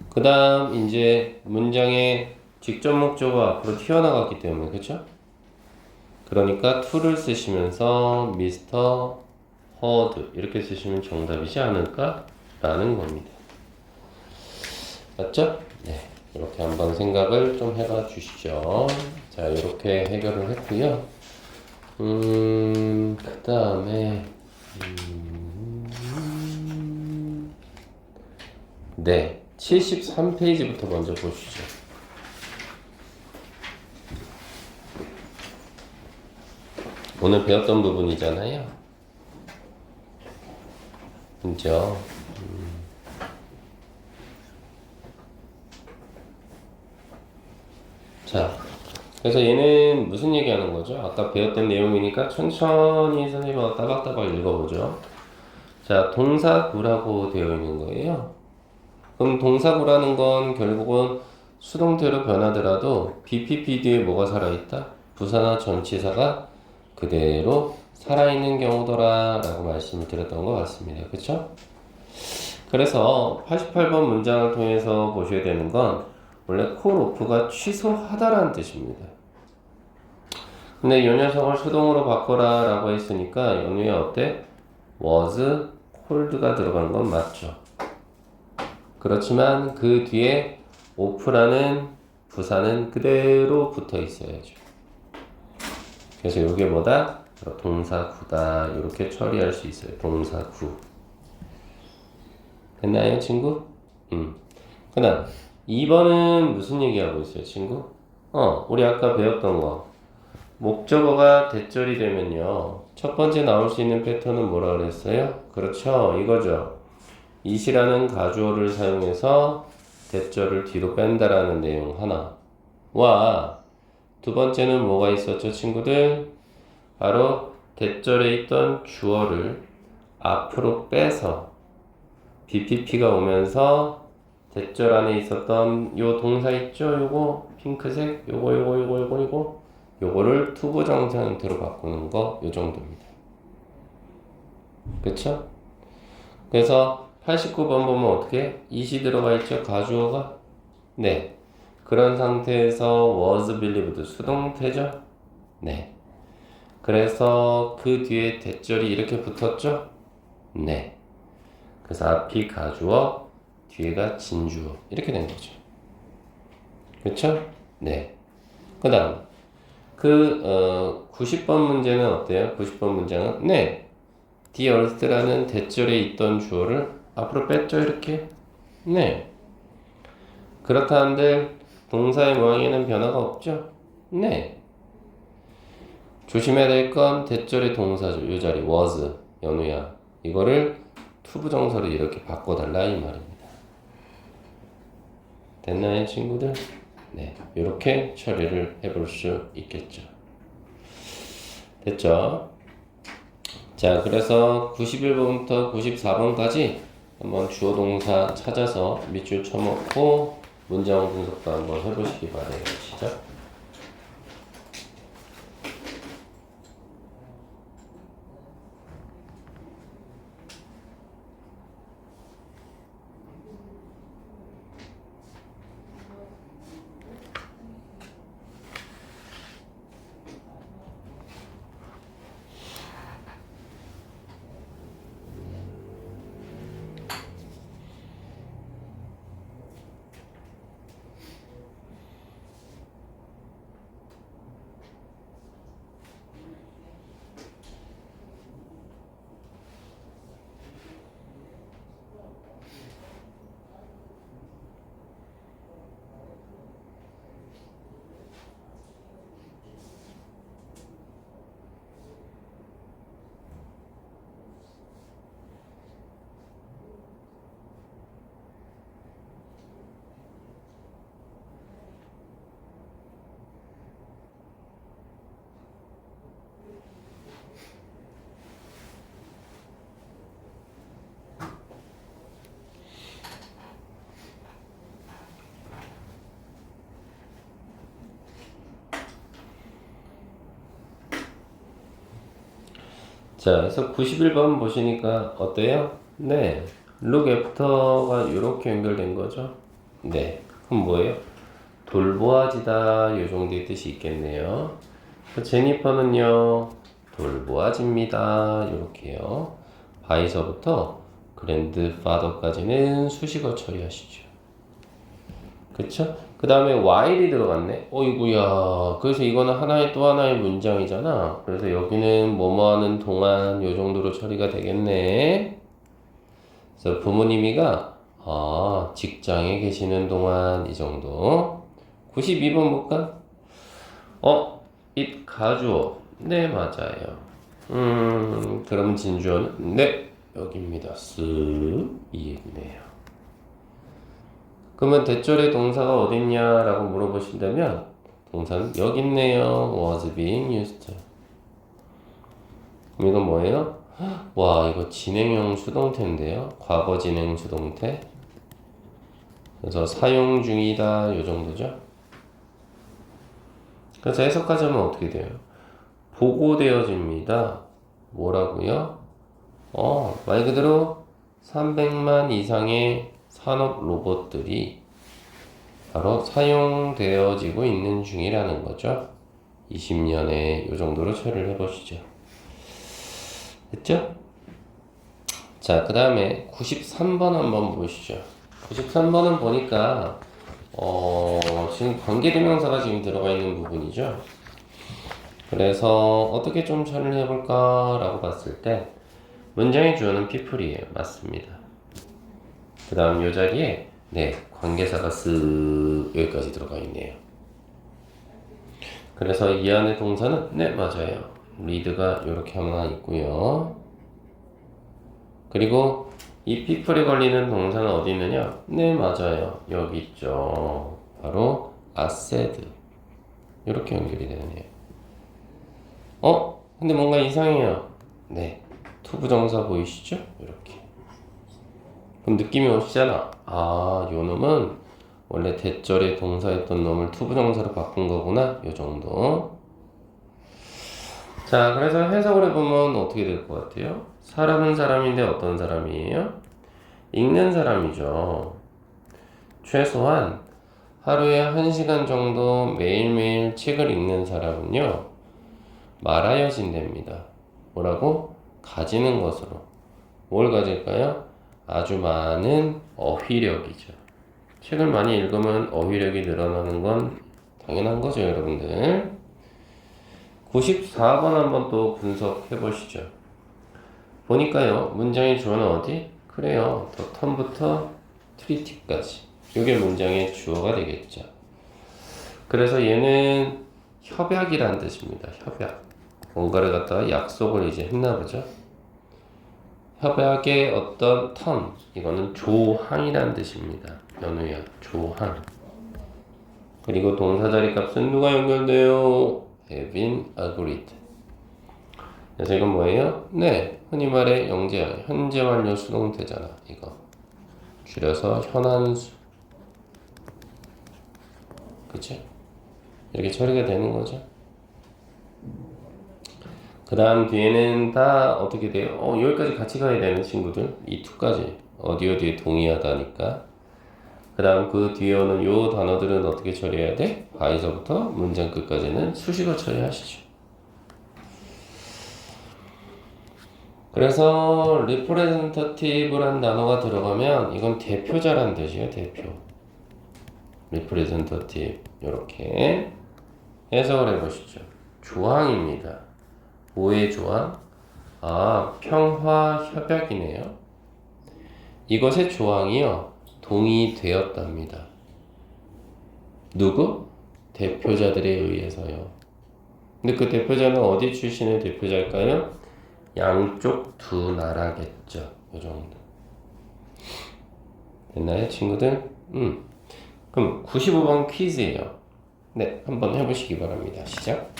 그 다음 이제 문장의 직접 목적어가 앞으로 튀어나갔기 때문에 그쵸? 그러니까 to를 쓰시면서 Mr. Heard 이렇게 쓰시면 정답이지 않을까? 라는 겁니다. 맞죠? 네. 이렇게 한번 생각을 좀 해봐 주시죠. 자, 이렇게 해결을 했고요. 그 다음에 네, 73페이지부터 먼저 보시죠. 오늘 배웠던 부분이잖아요. 그죠? 자, 그래서 얘는 무슨 얘기하는 거죠? 아까 배웠던 내용이니까 천천히 선생님하고 따박따박 읽어보죠. 자, 동사구라고 되어 있는 거예요. 그럼 동사구라는 건 결국은 수동태로 변하더라도 BPP 뒤에 뭐가 살아있다? 부사나 전치사가 그대로 살아있는 경우더라 라고 말씀을 드렸던 것 같습니다. 그쵸? 그래서 88번 문장을 통해서 보셔야 되는 건 원래 call off가 취소하다라는 뜻입니다. 근데 이 녀석을 수동으로 바꿔라 라고 했으니까 연우에 어때? was called가 들어간 건 맞죠. 그렇지만 그 뒤에 off라는 부사는 그대로 붙어 있어야죠. 그래서 이게 뭐다? 동사구다. 이렇게 처리할 수 있어요. 동사구. 됐나요, 친구? 그 다음 2번은 무슨 얘기하고 있어요, 친구? 우리 아까 배웠던 거. 목적어가 대절이 되면요. 첫 번째 나올 수 있는 패턴은 뭐라 그랬어요? 그렇죠. 이거죠. it이라는 가주어를 사용해서 대절을 뒤로 뺀다라는 내용 하나와 두 번째는 뭐가 있었죠, 친구들? 바로 대절에 있던 주어를 앞으로 빼서 BPP가 오면서 대절 안에 있었던 요 동사 있죠? 요거 핑크색 요거를 투부정사 형태로 바꾸는 거 요 정도입니다. 그쵸? 그래서 89번 보면 어떻게? it이 들어가 있죠? 가주어가? 네. 그런 상태에서 was believed 수동태죠? 네. 그래서 그 뒤에 대절이 이렇게 붙었죠? 네. 그래서 앞이 가주어, 뒤에가 진주어. 이렇게 된 거죠. 그쵸? 네. 그 다음, 90번 문제는 어때요? 90번 문장은? 네. the earth라는 대절에 있던 주어를 앞으로 뺐죠, 이렇게? 네. 그렇다는데, 동사의 모양에는 변화가 없죠? 네. 조심해야 될 건 대절의 동사죠. 이 자리 was, 연우야. 이거를 투부정사로 이렇게 바꿔달라 이 말입니다. 됐나요, 친구들? 네, 이렇게 처리를 해볼 수 있겠죠. 됐죠? 자, 그래서 91번부터 94번까지 한번 주어 동사 찾아서 밑줄 쳐먹고 문장 분석도 한번 해보시기 바래요. 시작. 자, 그래서 91번 보시니까 어때요? 네. look after가 이렇게 연결된 거죠? 네. 그럼 뭐예요? 돌보아지다 요 정도의 뜻이 있겠네요. 제니퍼는요 돌보아집니다 이렇게요. 바이서부터 grandfather까지는 수식어 처리하시죠. 그쵸? 그 다음에 while이 들어갔네. 어이구야. 그래서 이거는 하나의 또 하나의 문장이잖아. 그래서 여기는 뭐뭐 하는 동안 요 정도로 처리가 되겠네. 그래서 부모님이가 직장에 계시는 동안 이 정도. 92번 볼까? it 가주어. 네, 맞아요. 그럼 진주어는 네, 여기입니다. 쓱 이 얘기네요. 그러면 대절의 동사가 어딨냐라고 물어보신다면 동사는 여기 있네요. was being used. 그럼 이건 뭐예요? 와, 이거 진행형 수동태인데요. 과거 진행 수동태. 그래서 사용 중이다 요 정도죠. 그래서 해석하자면 어떻게 돼요? 보고되어집니다. 뭐라고요? 말 그대로 300만 이상의 산업 로봇들이 바로 사용되어지고 있는 중이라는 거죠. 20년에 이 정도로 처리를 해보시죠. 됐죠? 자, 그 다음에 93번 한번 보시죠. 93번은 보니까 지금 관계대명사가 지금 들어가 있는 부분이죠. 그래서 어떻게 좀 처리를 해볼까 라고 봤을 때 문장의 주어는 people이에요. 맞습니다. 그 다음 요 자리에 네, 관계사가 쓱 여기까지 들어가 있네요. 그래서 이 안에 동사는 네, 맞아요. 리드가 이렇게 하나 있고요. 그리고 이 people에 걸리는 동사는 어디 있느냐? 네, 맞아요. 여기 있죠. 바로 said. 이렇게 연결이 되네요. 근데 뭔가 이상해요. 네, 투부정사 보이시죠? 이렇게. 그럼 느낌이 오시잖아. 요 놈은 원래 대절의 동사였던 놈을 투부정사로 바꾼 거구나. 요 정도. 자, 그래서 해석을 해보면 어떻게 될 것 같아요? 사람은 사람인데 어떤 사람이에요? 읽는 사람이죠. 최소한 하루에 1시간 정도 매일매일 책을 읽는 사람은요, 말하여진답니다. 뭐라고? 가지는 것으로. 뭘 가질까요? 아주 많은 어휘력이죠. 책을 많이 읽으면 어휘력이 늘어나는 건 당연한 거죠, 여러분들. 94번 한번 또 분석해 보시죠. 보니까요, 문장의 주어는 어디? 그래요. 더 텀부터 트리티까지. 이게 문장의 주어가 되겠죠. 그래서 얘는 협약이란 뜻입니다. 협약. 뭔가를 갖다가 약속을 이제 했나 보죠. 협약의 어떤 텀, 이거는 조항이란 뜻입니다. 연우야, 조항. 그리고 동사 자리 값은 누가 연결돼요? have been agreed. 그래서 이건 뭐예요? 네, 흔히 말해 영재, 현재 완료 수동태잖아. 이거 줄여서 현안수. 그치? 이렇게 처리가 되는 거죠. 그 다음 뒤에는 다 어떻게 돼요? 여기까지 같이 가야 되는 친구들. 이 투까지. 어디에 동의하다니까. 그 다음 그 뒤에 오는 요 단어들은 어떻게 처리해야 돼? 바에서부터 문장 끝까지는 수식어 처리하시죠. 그래서 representative란 단어가 들어가면 이건 대표자란 뜻이에요. 대표. representative. 이렇게 해석을 해보시죠. 조항입니다. 뭐의 조항? 평화 협약이네요. 이것의 조항이요. 동의되었답니다. 누구? 대표자들에 의해서요. 근데 그 대표자는 어디 출신의 대표자일까요? 양쪽 두 나라겠죠. 요 정도. 됐나요, 친구들? 그럼 95번 퀴즈예요. 네, 한번 해보시기 바랍니다. 시작.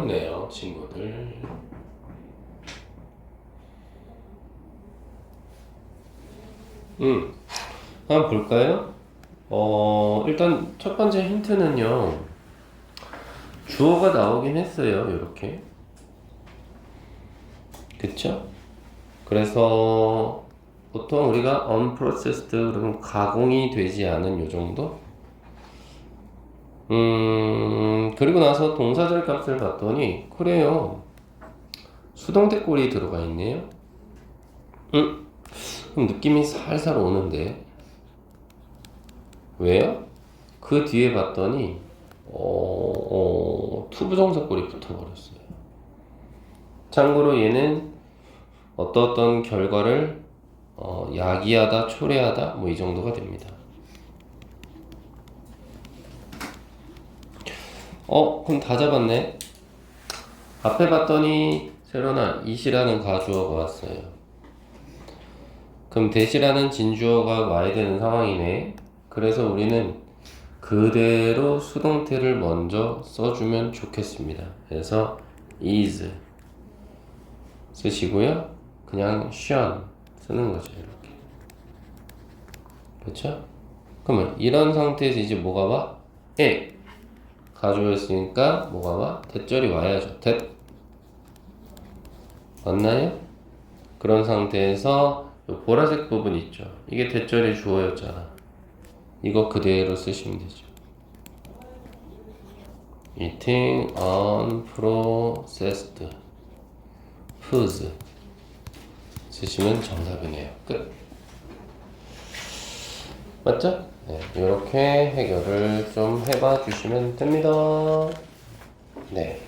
어렵네요, 친구들. 한번 볼까요? 일단 첫 번째 힌트는요. 주어가 나오긴 했어요, 이렇게. 그쵸? 그래서 보통 우리가 unprocessed 그러면 가공이 되지 않은 요 정도? 그리고 나서 동사절 값을 봤더니 그래요. 수동태 꼴이 들어가 있네요. 그럼 느낌이 살살 오는데 왜요? 그 뒤에 봤더니 투부정사 꼴이 붙어버렸어요. 참고로 얘는 어떤 결과를 야기하다, 초래하다 뭐 이 정도가 됩니다. 그럼 다 잡았네. 앞에 봤더니 새로나 이시라는 가주어가 왔어요. 그럼 대시라는 진주어가 와야 되는 상황이네. 그래서 우리는 그대로 수동태를 먼저 써주면 좋겠습니다. 그래서 is 쓰시고요. 그냥 shone 쓰는 거죠. 이렇게. 그렇죠? 그러면 이런 상태에서 이제 뭐가 와? 가주어였으니까 뭐가 와? 대절이 와야죠. 맞나요? 그런 상태에서 요 보라색 부분 있죠. 이게 대절의 주어였잖아. 이거 그대로 쓰시면 되죠. Eating unprocessed foods 쓰시면 정답이네요. 끝. 맞죠? 네, 이렇게 해결을 좀 해봐 주시면 됩니다. 네.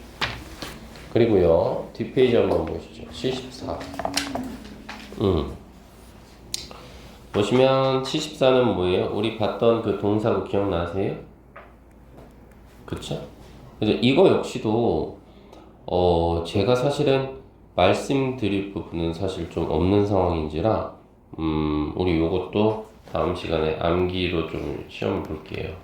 그리고요, 뒷페이지 한번 보시죠. 74. 보시면 74는 뭐예요? 우리 봤던 그 동사고 기억나세요? 그쵸? 그래서 이거 역시도 제가 사실은 말씀드릴 부분은 사실 좀 없는 상황인지라 우리 요것도 다음 시간에 암기로 좀 시험 볼게요.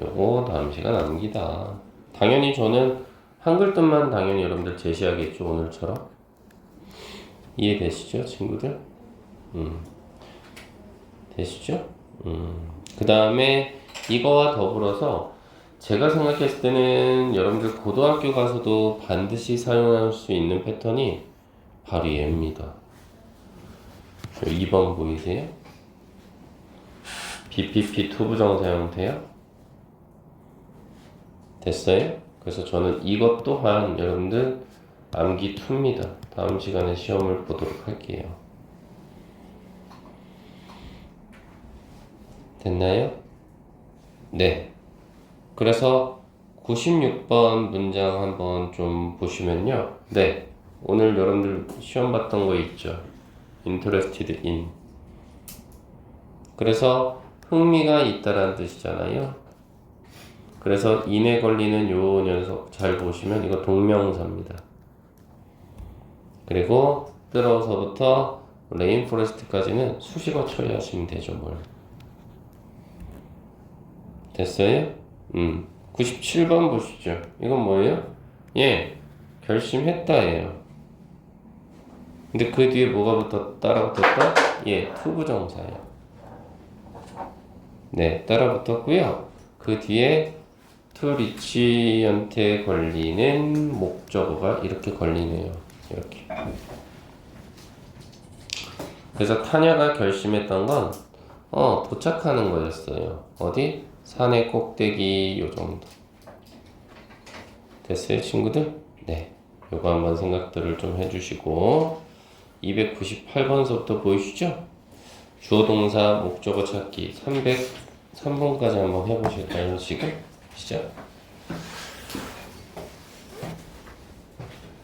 요거 다음 시간 암기다. 당연히 저는 한글뜻만 당연히 여러분들 제시하겠죠, 오늘처럼. 이해되시죠, 친구들? 되시죠? 그 다음에 이거와 더불어서 제가 생각했을 때는 여러분들 고등학교 가서도 반드시 사용할 수 있는 패턴이 바로 얘입니다. 2번 보이세요? BPP 투부정사 형태요? 됐어요? 그래서 저는 이것 또한 여러분들 암기 2입니다. 다음 시간에 시험을 보도록 할게요. 됐나요? 네. 그래서 96번 문장 한번 좀 보시면요. 네. 오늘 여러분들 시험 봤던 거 있죠. interested in. 그래서 흥미가 있다라는 뜻이잖아요. 그래서 in에 걸리는 요 녀석 잘 보시면 이거 동명사입니다. 그리고 들어서부터 rainforest까지는 수식어 처리하시면 되죠, 뭘. 됐어요? 97번 보시죠. 이건 뭐예요? 결심했다예요. 근데 그 뒤에 뭐가 따라 붙었다? 투부정사예요. 네, 따라 붙었고요. 그 뒤에 to reach한테 걸리는 목적어가 이렇게 걸리네요. 이렇게. 그래서 타냐가 결심했던 건 도착하는 거였어요. 어디? 산의 꼭대기 요 정도. 됐어요, 친구들? 네. 요거 한번 생각들을 좀 해주시고 298번서부터 보이시죠? 주어 동사 목적어 찾기 303번까지 한번 해보실까요? 지금? 시작.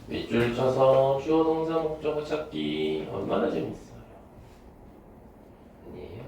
밑줄 쳐서 주어 동사 목적어 찾기 얼마나 재밌어요? 아니에요?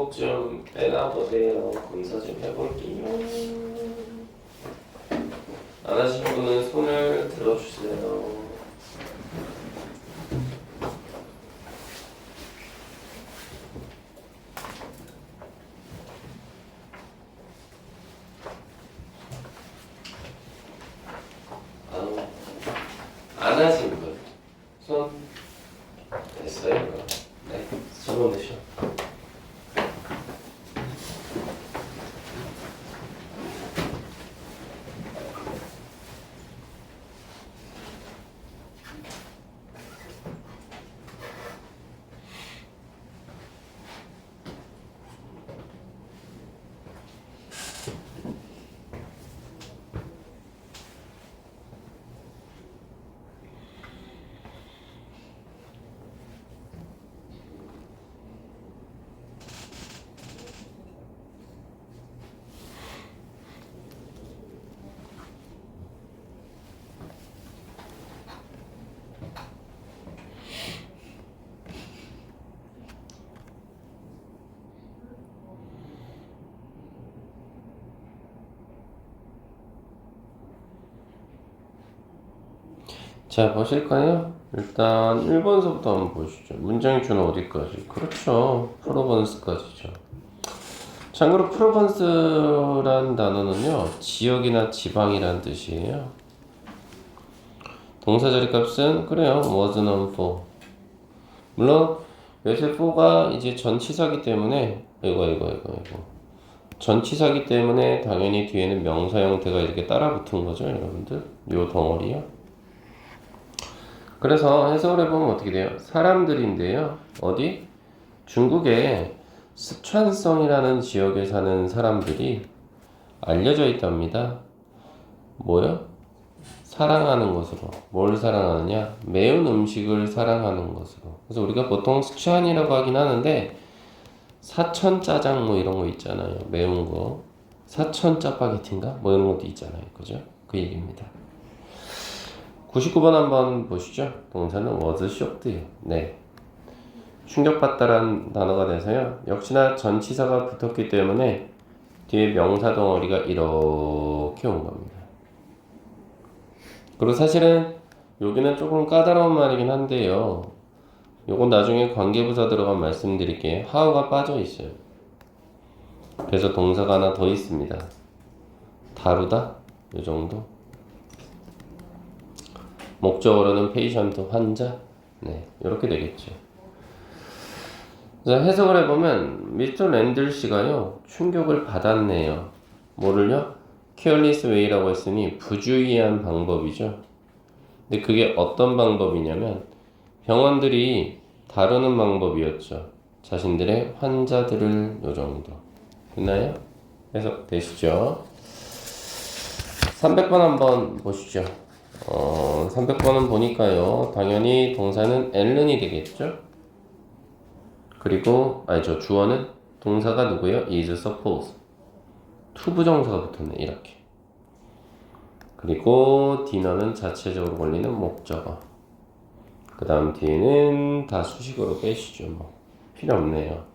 반복 좀 빼놔보세요. 검사 좀 해볼게요. 안 하신 분은 손을 들어주세요. 안 하신 분, 손 됐어요? 그럼. 네, 손 드셔. 자, 보실까요? 일단 1번서부터 한번 보시죠. 문장의 주는 어디까지? 그렇죠. 프로번스까지죠. 참고로 프로번스란 단어는요, 지역이나 지방이란 뜻이에요. 동사 자리 값은 그래요. was known for. 물론 여기서 for가 이제 전치사기 때문에 이거 전치사기 때문에 당연히 뒤에는 명사 형태가 이렇게 따라 붙은 거죠, 여러분들. 요 덩어리요. 그래서 해석을 해보면 어떻게 돼요? 사람들인데요. 어디? 중국의 스촨성이라는 지역에 사는 사람들이 알려져 있답니다. 뭐요? 사랑하는 것으로. 뭘 사랑하느냐? 매운 음식을 사랑하는 것으로. 그래서 우리가 보통 스촨이라고 하긴 하는데 사천 짜장 뭐 이런 거 있잖아요. 매운 거. 사천 짜파게티인가? 뭐 이런 것도 있잖아요. 그죠? 그 얘기입니다. 99번 한번 보시죠. 동사는 was shocked요. 네. 충격받다란 단어가 돼서요. 역시나 전치사가 붙었기 때문에 뒤에 명사 덩어리가 이렇게 온 겁니다. 그리고 사실은 여기는 조금 까다로운 말이긴 한데요. 요건 나중에 관계부사 들어가면 말씀드릴게요. how가 빠져 있어요. 그래서 동사가 하나 더 있습니다. 다루다? 요 정도? 목적어로는 patient, 환자. 네, 이렇게 되겠죠. 자, 해석을 해보면 미스터 랜들 씨가요 충격을 받았네요. 뭐를요? careless way라고 했으니 부주의한 방법이죠. 근데 그게 어떤 방법이냐면 병원들이 다루는 방법이었죠. 자신들의 환자들을 요 정도. 됐나요? 해석 되시죠? 300번 한번 보시죠. 300번은 보니까요. 당연히 동사는 앨런이 되겠죠? 그리고, 주어는 동사가 누구예요? is suppose. 투부정사가 붙었네, 이렇게. 그리고 디너는 자체적으로 걸리는 목적어. 그 다음 뒤에는 다 수식어로 빼시죠, 뭐. 필요 없네요.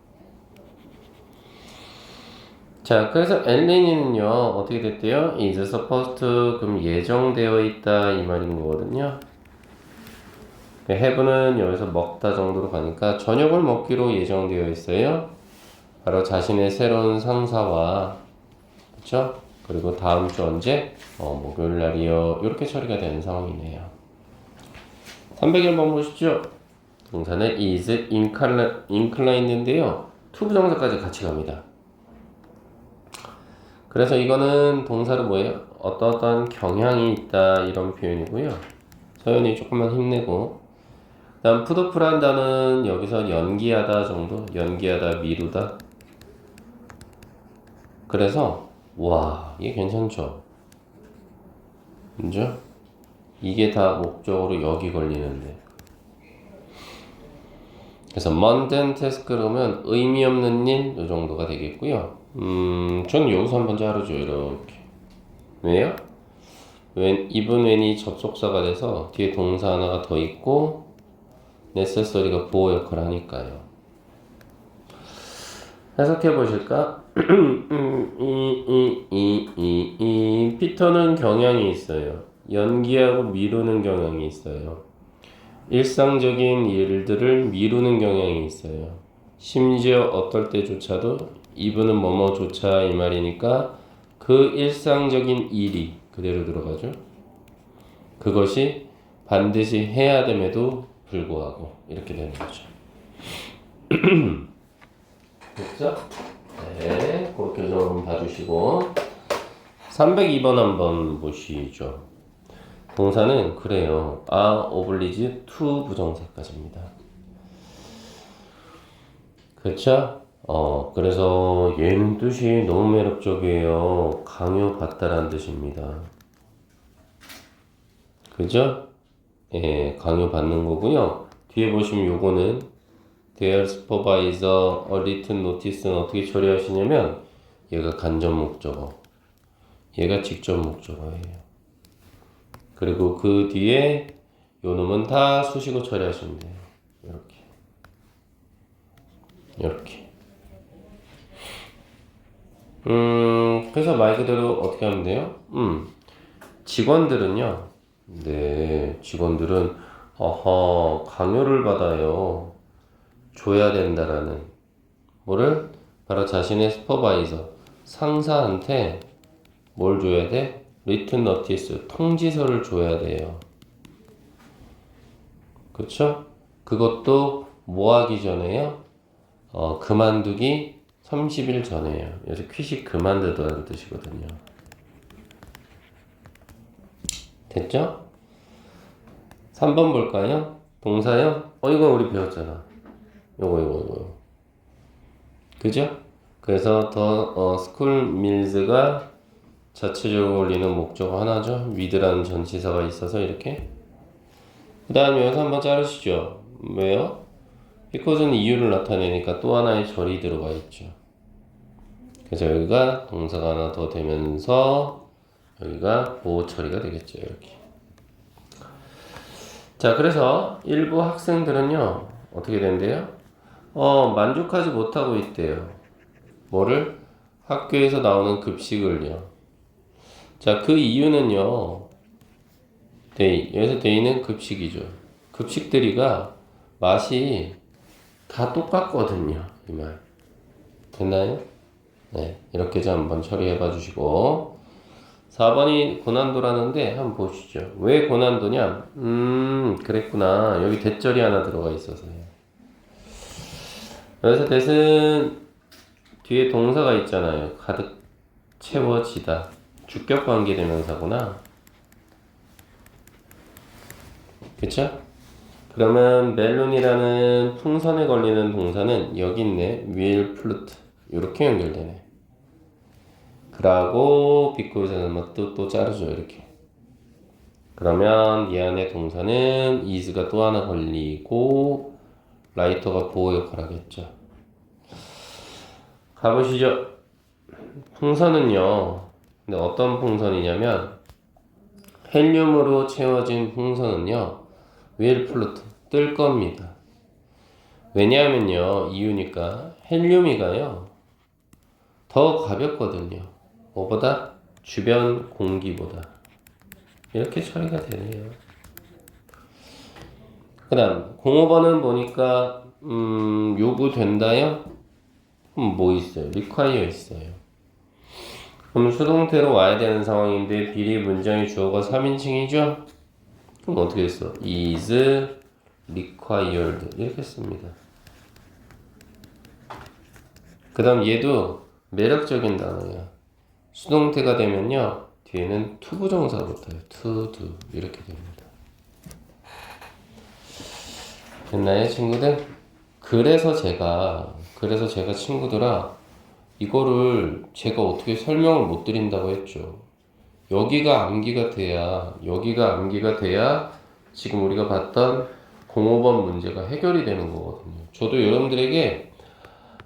자, 그래서 앨런이는요, 어떻게 됐대요? is supposed to, 그럼 예정되어 있다, 이 말인 거거든요. have는 여기서 먹다 정도로 가니까 저녁을 먹기로 예정되어 있어요. 바로 자신의 새로운 상사와, 그쵸? 그리고 다음 주 언제? 목요일 날이요. 이렇게 처리가 되는 상황이네요. 301번 보시죠. 동사는 is inclined인데요. 투부정사까지 같이 갑니다. 그래서 이거는 동사로 뭐예요? 어떠한 경향이 있다 이런 표현이고요. 서연이 조금만 힘내고. 다음 푸드프란다는 여기서 연기하다 정도, 연기하다, 미루다. 그래서 와 이게 괜찮죠? 그죠? 이게 다 목적으로 여기 걸리는데. 그래서 mundane task 그러면 의미 없는 일 이 정도가 되겠고요. 전 여기서 한번 자르죠. 이렇게. 왜요? even when이 접속사가 돼서 뒤에 동사 하나가 더 있고 necessary가 보호 역할을 하니까요. 해석해 보실까? 피터는 경향이 있어요. 연기하고 미루는 경향이 있어요. 일상적인 일들을 미루는 경향이 있어요. 심지어 어떨 때조차도 이분은 뭐뭐조차 이 말이니까 그 일상적인 일이 그대로 들어가죠. 그것이 반드시 해야 됨에도 불구하고 이렇게 되는 거죠. 됐죠? 네, 그렇게 좀 봐주시고 302번 한번 보시죠. 동사는 그래요. 오블리지 to 부정사까지입니다. 그렇죠? 그래서 얘는 뜻이 너무 매력적이에요. 강요받다라는 뜻입니다. 그죠? 예, 강요받는 거고요. 뒤에 보시면 요거는 their supervisor a written notice는 어떻게 처리하시냐면 얘가 간접 목적어, 얘가 직접 목적어예요. 그리고 그 뒤에 요 놈은 다 수식어 처리하시면 돼요. 이렇게. 그래서 말 그대로 어떻게 하면 돼요? 직원들은요. 네, 직원들은 강요를 받아요. 줘야 된다라는 뭐를? 바로 자신의 슈퍼바이저, 상사한테 뭘 줘야 돼? 리튼 너티스, 통지서를 줘야 돼요. 그쵸? 그것도 뭐 하기 전에요? 그만두기 30일 전에요. 그래서 퀴식 그만두다는 뜻이거든요. 됐죠? 3번 볼까요? 동사요? 이거 우리 배웠잖아. 요거. 그죠? 그래서 더 스쿨 밀즈가 자체적으로 올리는 목적어 하나죠. with라는 전치사가 있어서 이렇게. 그 다음에 여기서 한번 자르시죠. 왜요? because는 이유를 나타내니까 또 하나의 절이 들어가 있죠. 그래서 여기가 동사가 하나 더 되면서 여기가 보호 처리가 되겠죠. 이렇게. 자, 그래서 일부 학생들은요, 어떻게 된대요? 만족하지 못하고 있대요. 뭐를? 학교에서 나오는 급식을요. 자, 그 이유는요, 여기서 데이는 급식이죠. 급식들이가 맛이 다 똑같거든요. 이 말. 됐나요? 네. 이렇게 좀 한번 처리해 봐 주시고. 4번이 고난도라는데 한번 보시죠. 왜 고난도냐? 그랬구나. 여기 대절이 하나 들어가 있어서요. 여기서 대신 뒤에 동사가 있잖아요. 가득 채워지다. 주격 관계 대명사구나. 그쵸? 그러면 멜론이라는 풍선에 걸리는 동사는 여기 있네. will flute. 이렇게 연결되네. 그러고 비코에서는 뭐 또 자르죠. 이렇게. 그러면 이 안에 동사는 is가 또 하나 걸리고 라이터가 보호 역할을 하겠죠. 가보시죠. 풍선은요. 근데 어떤 풍선이냐면 헬륨으로 채워진 풍선은요. will float. 뜰 겁니다. 왜냐하면요. 이유니까 헬륨이가요. 더 가볍거든요. 뭐보다? 주변 공기보다. 이렇게 처리가 되네요. 그 다음 05번은 보니까 요구된다요? 뭐 있어요? require 있어요. 그럼 수동태로 와야 되는 상황인데 비리 문장의 주어가 3인칭이죠? 그럼 어떻게 했어? is required 이렇게 씁니다. 그 다음 얘도 매력적인 단어야. 수동태가 되면요 뒤에는 to 부정사가 붙어요. to do 이렇게 됩니다. 됐나요 친구들? 그래서 제가 친구들아 이거를 제가 어떻게 설명을 못 드린다고 했죠. 여기가 암기가 돼야 지금 우리가 봤던 05번 문제가 해결이 되는 거거든요. 저도 여러분들에게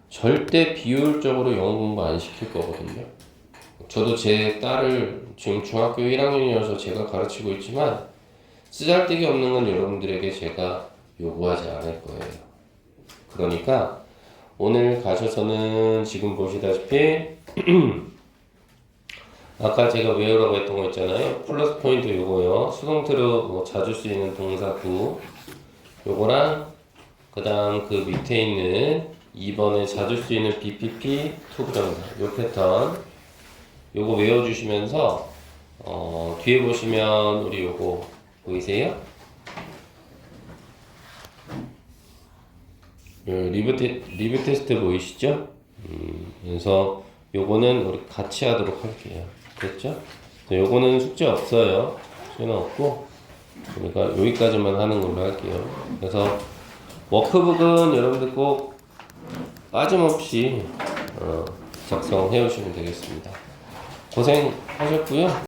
절대 비효율적으로 영어 공부 안 시킬 거거든요. 저도 제 딸을 지금 중학교 1학년이어서 제가 가르치고 있지만 쓰잘데기 없는 건 여러분들에게 제가 요구하지 않을 거예요. 그러니까 오늘 가셔서는 지금 보시다시피 아까 제가 외우라고 했던 거 있잖아요. 플러스 포인트 요거요. 수동태로 뭐 자주 쓰이는 동사구 요거랑 그 다음 그 밑에 있는 2번에 자주 쓰이는 BPP 투부정사 요 패턴 요거 외워주시면서 뒤에 보시면 우리 요거 보이세요? 리뷰 테스트 보이시죠? 그래서 요거는 우리 같이 하도록 할게요. 됐죠? 요거는 숙제 없어요. 숙제는 없고 우리가 여기까지만 하는 걸로 할게요. 그래서 워크북은 여러분들 꼭 빠짐없이 작성해 오시면 되겠습니다. 고생하셨고요.